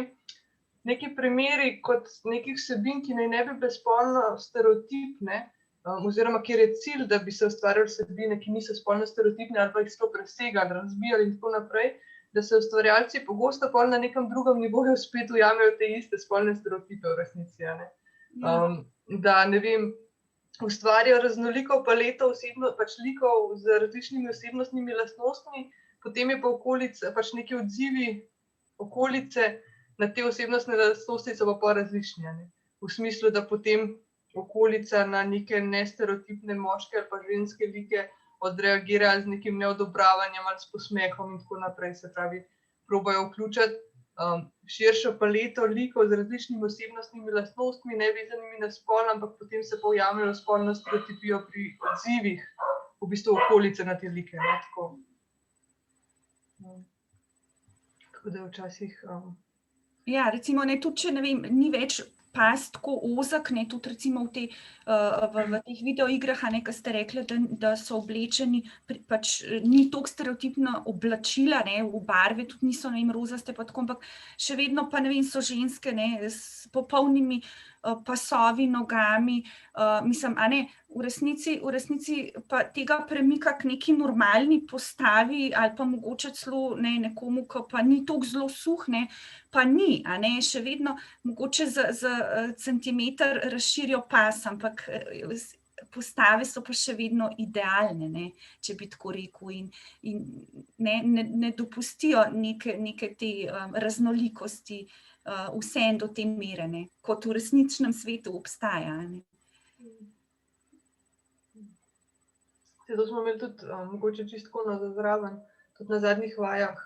neki primeri kot nekih vsebin, ki naj ne bi bile spolno stereotipne, oziroma kjer je cilj, da bi se ustvarjali vsebine, ki niso spolno stereotipne, ali pa jih sploh presegali, razbijali in tako naprej, da se ustvarjalci pogosto pol na nekem drugem nivoju spet ujamejo te iste spolne stereotipe v resnici, ne. Da, ne vem, ustvarjajo raznoliko paleto pač likov z različnimi osebnostnimi lastnostmi, potem je pa okolica, pač neki odzivi okolice na te osebnostne lastnosti so pa različni, ne. V smislu, da potem okolica na neke nestereotipne moške ali pa ženske like odreagira ali z nekim neodobravanjem ali s posmehom in tako naprej, se pravi, probajo vključiti širšo paleto likov z različnimi osebnostnimi lastnostmi, nevezanimi na spol, ampak potem se pa ujamejo spolno stereotipijo pri odzivih v bistvu okolice na te like, ne, tako. Tako da včasih... Ja, recimo, ne, tudi če, ne vem, ni več pas tako ozek, ne, tudi recimo v teh videoigrah, ne, ki ste rekli, da so oblečeni, pač ni toliko stereotipno oblačila, ne, v barve tudi niso, ne vem, rozaste pa tako, ampak še vedno pa, ne vem, so ženske, ne, s popolnimi pasovi, nogami, mislim, a ne, v resnici pa tega premika k neki normalni postavi ali pa mogoče celo nekomu, ki pa ni toliko zelo suh, ne, pa ni, a ne, še vedno mogoče za centimeter razširijo pas, ampak postave so pa še vedno idealne, ne, če bi tako rekel, in ne dopustijo neke te raznolikosti vseeno do te mere, ne, kot v resničnem svetu obstaja, ne. To smo imeli tudi, mogoče čisto za zraven, tudi na zadnjih vajah,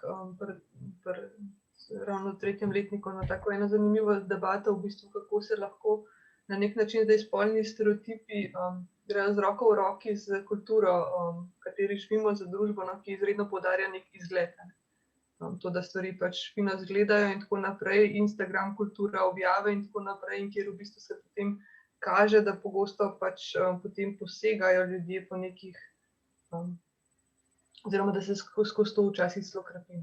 ravno v 3. letniku, tako ena zanimiva debata, v bistvu, kako se lahko na nek način zdaj spolni stereotipi grejo z roko v roki z kulturo, v kateri živimo, za družbo, ki izredno poudarja nek izgled. To, da stvari pač fino izgledajo in tako naprej, Instagram kultura, objave in tako naprej, in kjer v bistvu se potem kaže, da pogosto pač potem posegajo ljudje po nekih, oziroma da se skozi to včasih celo krepi.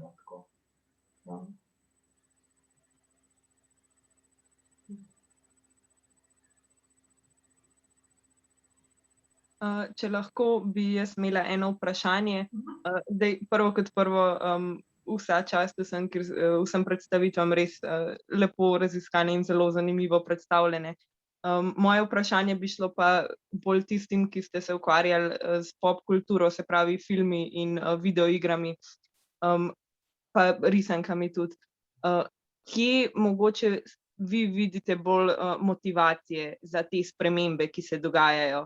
Če lahko, bi jaz imela eno vprašanje. Prvo kot prvo, vsa čast vsem predstavitvam, res lepo raziskane in zelo zanimivo predstavljene. Moje vprašanje bi šlo pa bolj tistim, ki ste se ukvarjali s pop kulturo, se pravi filmi in videoigrami, pa risankami tudi. Kje mogoče vi vidite bolj motivacije za te spremembe, ki se dogajajo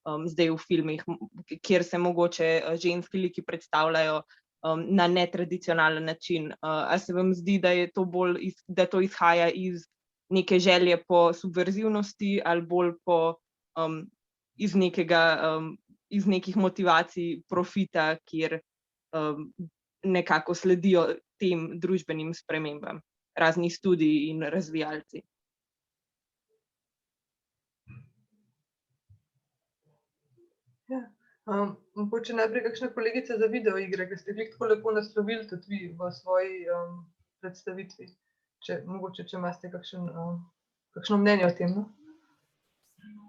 zdaj v filmih, kjer se mogoče ženski liki predstavljajo na netradicionalen način? A se vam zdi, da je to bolj, da to izhaja iz neke želje po subverzivnosti ali bolj po iz nekih motivacij profita, kjer nekako sledijo tem družbenim spremembam, razni studiji in razvijalci? Mogoče najprej kakšna kolegica za videoigre, ki ste jih tako lepo naslovili tudi vi v svoji predstavitvi. Mogoče, če imate kakšno mnenje o tem.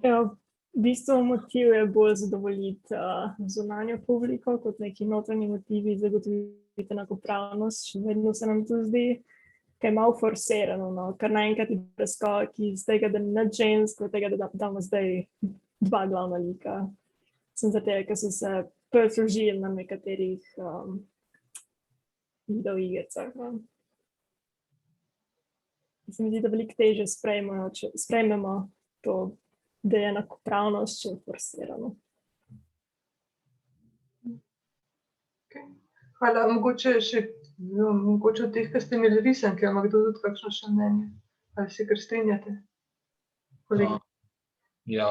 V bistvu motiv je bolj zadovoljiti zunanjo publiko, kot neki notranji motivi, zagotoviti enakopravnost. Še vedno se nam to zdi, kaj je malo forsirano, kar naenkrat je preskok iz tega, da ni nič žensk, od tega, da damo zdaj 2 glavna lika. Sem zato, ker so se preslužili na nekaterih videoigricah. Se mi zdi, da veliko težje sprejmemo to, da je enakopravnost, če je forsirano. Hvala. Mogoče od teh, ki ste imeli risanke, ima kdo tudi kakšno še mnenje? Ali se kar strinjate? Ja,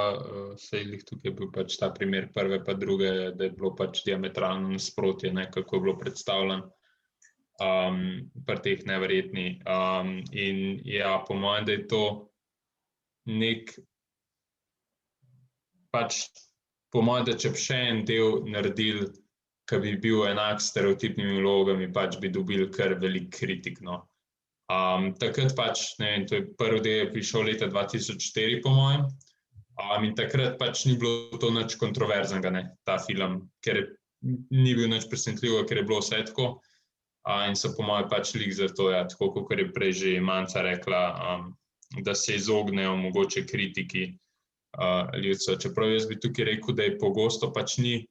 saj tukaj je bil pač ta primer prve pa druge, da je bilo pač diametralno nasprotje, kako je bilo predstavljeno pri teh neverjetni. In ja, po mojem, da je to pač po mojem, da če bi še en del naredili, ki bi bil enak s stereotipnimi vlogami, pač bi dobili kar veliko kritik, no. Takrat pač, ne vem, to je prvi del je prišel leta 2004, po mojem. In takrat pač ni bilo to nič kontroverznega, ne, ta film, ker ni bil nič presenetljivo, ker je bilo vse tako. In so po mojem pač lik zato, ja, tako kot je prej že Manca rekla, da se izognejo mogoče kritiki ljudstva. Čeprav jaz bi tukaj rekel, da je pogosto pač ni,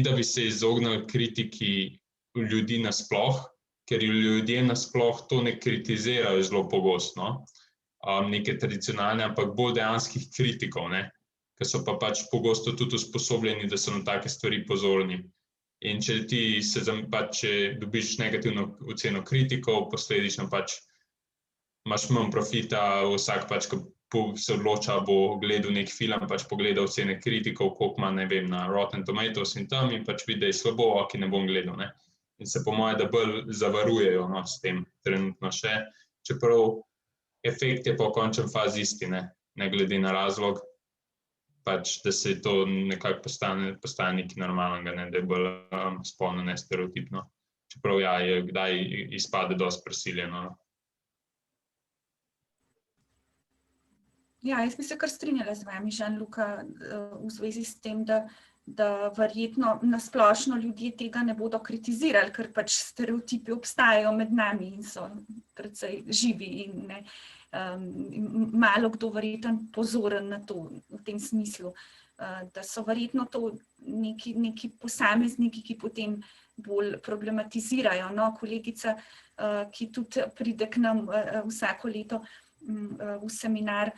da bi se izognili kritiki ljudi nasploh, ker ljudje nasploh to ne kritizirajo zelo pogosto, no. Neke tradicionalne, ampak bolj dejanskih kritikov, ne, ki so pa pač pogosto tudi usposobljeni, da so na take stvari pozorni. In če ti če dobiš negativno oceno kritikov, posledično pač imaš manj profita, vsak pač, ko se odloča, bo gledal nek film, pač pogleda ocene kritikov, koliko ima, ne vem, na Rotten Tomatoes in tam, in pač vidi, da je slabo, ki ne bom gledal, ne. In se po moje, da bolj zavarujejo, no, s tem trenutno še, čeprav efekt je pa v končni fazi isti, ne glede na razlog, pač, da se to nekako postane nekaj normalnega, ne, da je bolj spolno nestereotipno. Čeprav ja, je kdaj izpade dosti prisiljeno. Ja, jaz bi se kar strinjala z vami, Žan-Luka, v zvezi s tem, da verjetno nasplošno ljudje tega ne bodo kritizirali, ker pač stereotipi obstajajo med nami in so precej živi in malo kdo verjetno pozoren na to v tem smislu, da so verjetno to neki posamezniki, ki potem bolj problematizirajo. No, kolegica, ki tudi pride k nam vsako leto v seminar,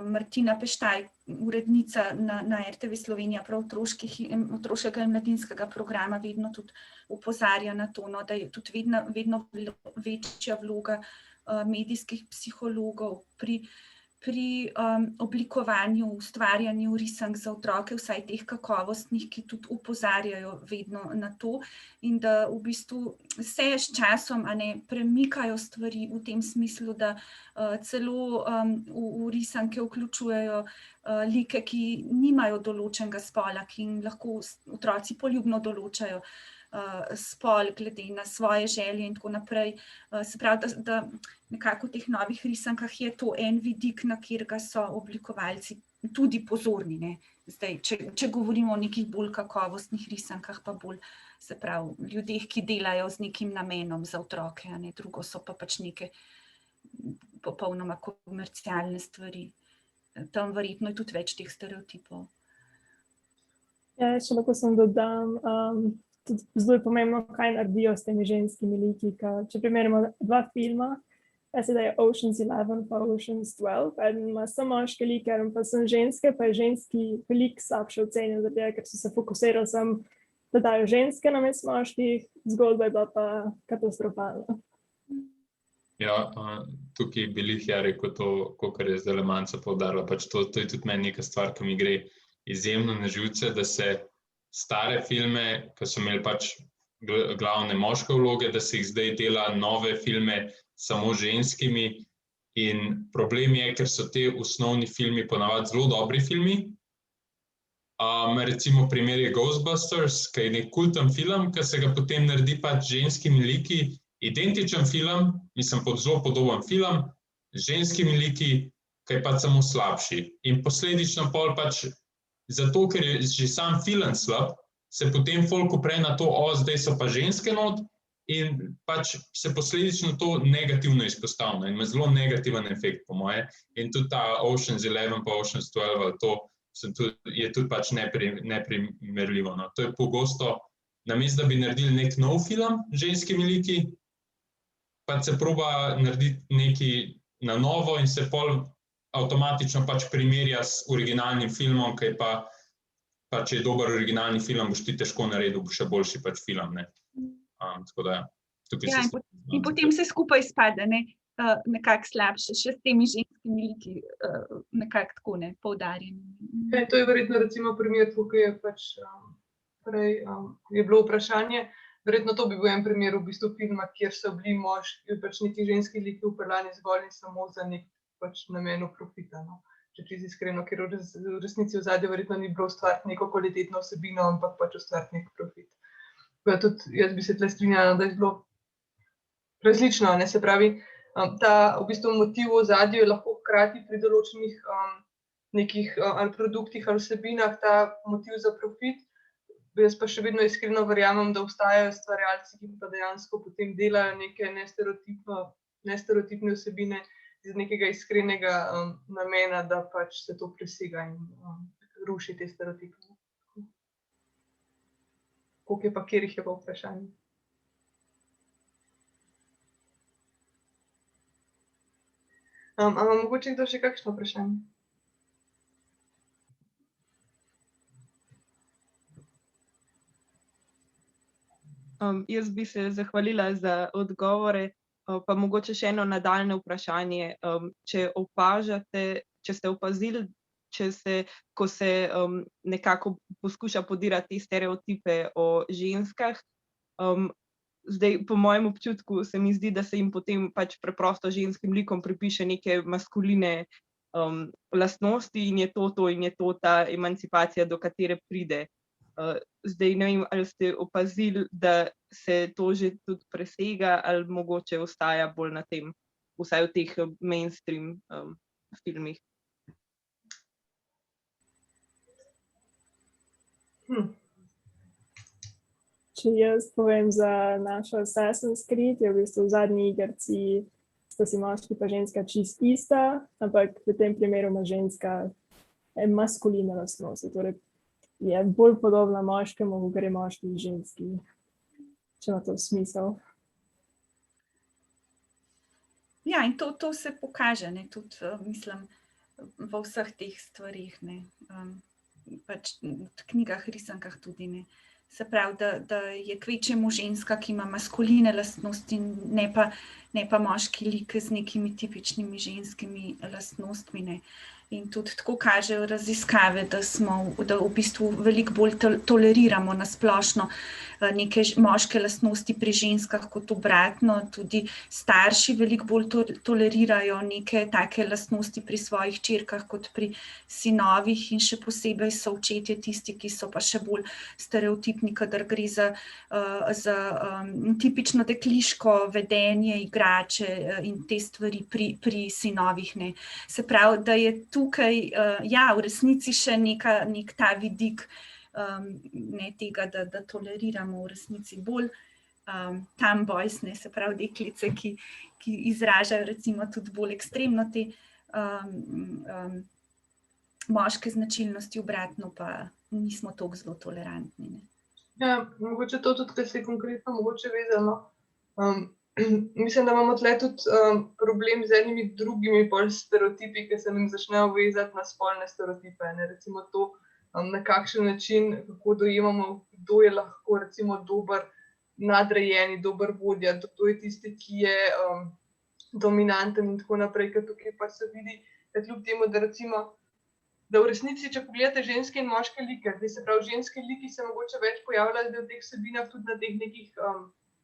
Martina Peštaj, urednica na RTV Slovenija, prav otroškega in mladinskega programa, vedno tudi opozarja na to, da je tudi vedno večja vloga medijskih psihologov pri oblikovanju, ustvarjanju risank za otroke, vsaj teh kakovostnih, ki tudi opozarjajo vedno na to, in da v bistvu se s časom premikajo stvari v tem smislu, da celo v risanke vključujejo like, ki nimajo določenega spola, ki jim lahko otroci poljubno določajo spol glede na svoje želje in tako naprej. Se pravi, da nekako v teh novih risankah je to en vidik, na katerega so oblikovalci tudi pozorni, ne. Zdaj, če govorimo o nekih bolj kakovostnih risankah, pa bolj, se pravi, ljudeh, ki delajo z nekim namenom za otroke, drugo so pa pač neke popolnoma komercialne stvari. Tam verjetno je tudi več teh stereotipov. Ja, še lahko sem dodam, tudi zelo je pomembno, kaj naredijo s temi ženskimi liki. Če primerjamo 2 filma, jaz se da je Ocean's 11 pa Ocean's 12, eden ima samo moške like, eden pa sem ženske, pa je ženski veliko slabše ocenjen, zato ker so se fokusirali samo, da dajo ženske namesto moških, zgodba je bila pa katastrofalna. Ja, tukaj bi Lihja rekel to, kakor je zdaj Manca poudarila, pač to je tudi meni neka stvar, ki mi gre izjemno na živce, da se stare filme, ki so imeli pač glavne moške vloge, da se jih zdaj dela nove filme samo ženskimi, in problem je, ker so te osnovni filmi ponavadi zelo dobri filmi. Recimo primer je Ghostbusters, ki je nek kulten film, ki se ga potem naredi pač ženskimi liki, identičen film, mislim, zelo podoben film, z ženskimi liki, ki je pač samo slabši. In posledično pol pač, zato ker je že sam film slab, se potem folk upre na to, zdaj so pa ženske not, in pač se posledično to negativno izpostavlja in ima zelo negativen efekt, po moje. In tudi ta Ocean's 11 pa Ocean's 12, to je tudi pač neprimerljivo. To je pogosto, namesto da bi naredili nek nov film z ženskimi liki, pač se proba narediti nekaj na novo in se pol avtomatično pač primerja s originalnim filmom, ki je pa če je dober originalni film, boš ti težko naredil, bo še boljši pač film, ne. Tako da, tukaj se... In potem se skupaj izpade, nekako slabše, še s temi ženskimi liki, nekako tako, poudarjeni. To je verjetno recimo primer, tukaj je pač prej je bilo vprašanje, verjetno to bi bil en primer v bistvu filma, kjer so bili moški, pač neki ženski liki upeljani zgolj in samo za nek pač namen profita, no. Če čisto iskreno, ker v resnici ozadje verjetno ni bilo ustvariti neko kvalitetno vsebino, ampak pač ustvariti nek profit. Tudi jaz bi se tle strinjala, da je bilo različno, se pravi, ta v bistvu motiv v ozadju je lahko hkrati pri določenih nekih ali produktih ali vsebinah ta motiv za profit. Jaz pa še vedno iskreno verjamem, da obstajajo ustvarjalci, ki pa dejansko potem delajo neke nestereotipne vsebine iz nekega iskrenega namena, da pač se to presega in ruši te stereotipe. Koliko je pa, katerih je pa vprašanje? Ama mogoče kdo še kakšno vprašanje? Jaz bi se zahvalila za odgovore, pa mogoče še eno nadaljnje vprašanje. Če opažate, če ste opazili, ko se nekako poskuša podirati te stereotipe o ženskah, zdaj po mojem občutku se mi zdi, da se jim potem pač preprosto ženskim likom pripiše neke maskuline lastnosti in je to ta emancipacija, do katere pride. Zdaj ne vem, ali ste opazili, da se to že tudi presega ali mogoče ostaja bolj na tem, vsaj v teh mainstream filmih. Če jaz povem za našo Assassin's Creed, je v bistvu v zadnji igrci sta si moški pa ženska čisto ista, ampak v tem primeru ima ženska maskuline lastnosti, torej je bolj podobna moškemu, kot gre moški ženski, če ima to smisel. Ja, in to se pokaže, tudi, mislim, v vseh teh stvarih, ne. Pač v knjigah, risankah tudi, ne. Se pravi, da je kvečjemu ženska, ki ima maskuline lastnosti, ne pa moški lik z nekimi tipičnimi ženskimi lastnostmi, ne. In tudi tako kažejo raziskave, da v bistvu veliko bolj toleriramo na splošno neke moške lastnosti pri ženskah kot obratno. Tudi starši veliko bolj tolerirajo neke take lastnosti pri svojih hčerkah kot pri sinovih in še posebej so očetje tisti, ki so pa še bolj stereotipni, kadar gre za tipično dekliško vedenje, igrače in te stvari pri sinovih, ne. Se pravi, da je tukaj, v resnici še nek ta vidik, ne tega, da toleriramo v resnici bolj tomboys, ne, se pravi deklice, ki izražajo recimo tudi bolj ekstremno te moške značilnosti, obratno pa nismo toliko zelo tolerantni, ne. Ja, mogoče to tudi, kar se je konkretno mogoče vezano. Mislim, da imamo tle tudi problem z enimi drugimi bolj stereotipi, ki se nam začnejo vezati na spolne stereotipe, ne, recimo to, na kakšen način, kako dojemamo, kdo je lahko recimo dober nadrejeni, dober vodja, kdo je tisti, ki je dominanten in tako naprej, ker tukaj pa se vidi, da kljub temu, da recimo, da v resnici, če pogledate ženske in moške like, se pravi, ženske liki se mogoče več pojavljajo v teh vsebinah, tudi na teh nekih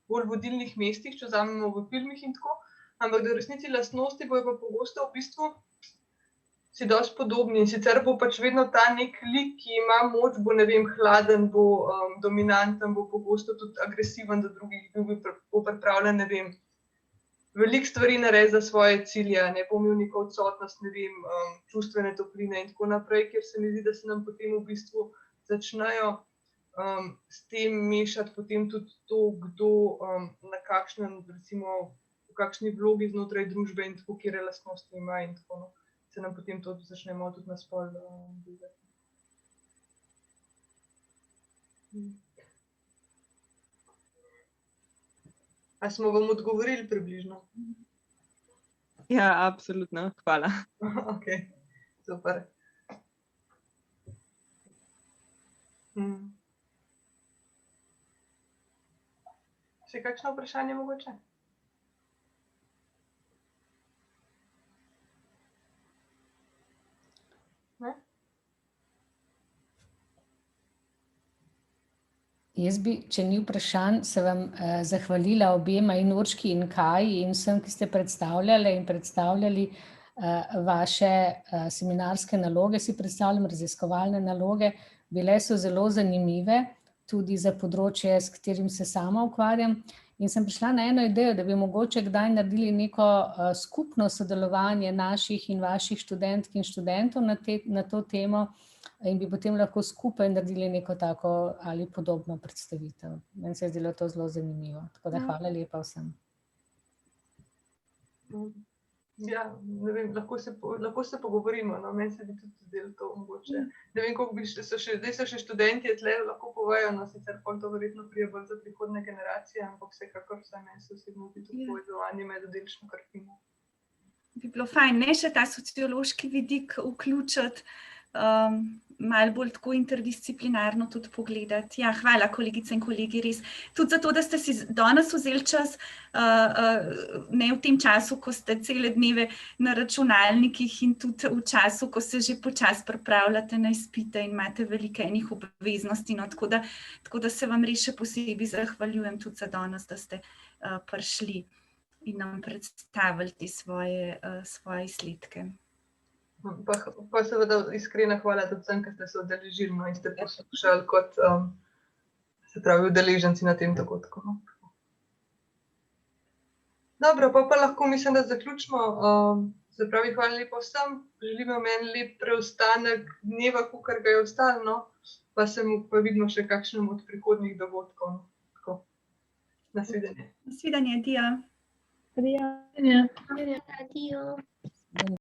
bolj vodilnih mestih, če vzamemo v filmih in tako, ampak da v resnici lastnosti bojo pa pogosto v bistvu si dosti podobni in sicer bo pač vedno ta nek lik, ki ima moč, bo, ne vem, hladen, bo dominanten, bo pogosto tudi agresiven do drugih, bo pripravljen, ne vem, veliko stvari narediti za svoje cilje, ne bo imel neko odsotnost, ne vem, čustvene topline in tako naprej, ker se mi zdi, da se nam potem v bistvu začnejo s tem mešati potem tudi to, kdo na kakšnem, recimo, v kakšni vlogi znotraj družbe in tako, kjer lastnosti ima in tako, se nam potem to začnemo tudi na spol gledati. A smo vam odgovorili približno? Ja, absolutno, hvala. Ok, super. Še kakšno vprašanje mogoče? Jaz bi, če ni vprašanj, se vam zahvalila obema in Urški in Kaji in vsem, ki ste predstavljali vaše seminarske naloge, si predstavljam raziskovalne naloge, bile so zelo zanimive, tudi za področje, s katerim se sama ukvarjam. In sem prišla na eno idejo, da bi mogoče kdaj naredili neko skupno sodelovanje naših in vaših študentk in študentov na to temo in bi potem lahko skupaj naredili neko tako ali podobno predstavitev. Meni se je zdelo to zelo zanimivo. Tako da hvala lepa vsem. Ja, ne vem, lahko se pogovorimo, no, meni se bi tudi zdelo to mogoče. Ne vem, koliko zdaj so še študenti, tle lahko povejo, no, sicer pol to verjetno prije bolj za prihodne generacije, ampak vsekakor vsaj meni se osebno bi to povezovanje med oddelčno kar fino. Bi bilo fajn, ne, še ta sociološki vidik vključiti, malo bolj tako interdisciplinarno tudi pogledati. Ja, hvala kolegice in kolegi, res. Tudi zato, da ste si danes vzeli čas, ne v tem času, ko ste cele dneve na računalnikih in tudi v času, ko se že počasi pripravljate na izpite in imate veliko enih obveznosti, no, tako da se vam res še posebej zahvaljujem tudi za danes, da ste prišli in nam predstavili te svoje izsledke. Pa seveda iskrena hvala tudi vsem, ki ste se udeležili, no, in ste poslušali kot, se pravi, udeleženci na tem dogodku. Dobro, pa lahko mislim, da zaključimo. Se pravi, hvala lepa vsem. Želim vam en lep preostanek dneva, kakor ga je ostalo, no, pa vidimo še kakšnem od prihodnjih dogodkov. Tako. Nasvidenje. Nasvidenje, adijo. Adijo. Adijo.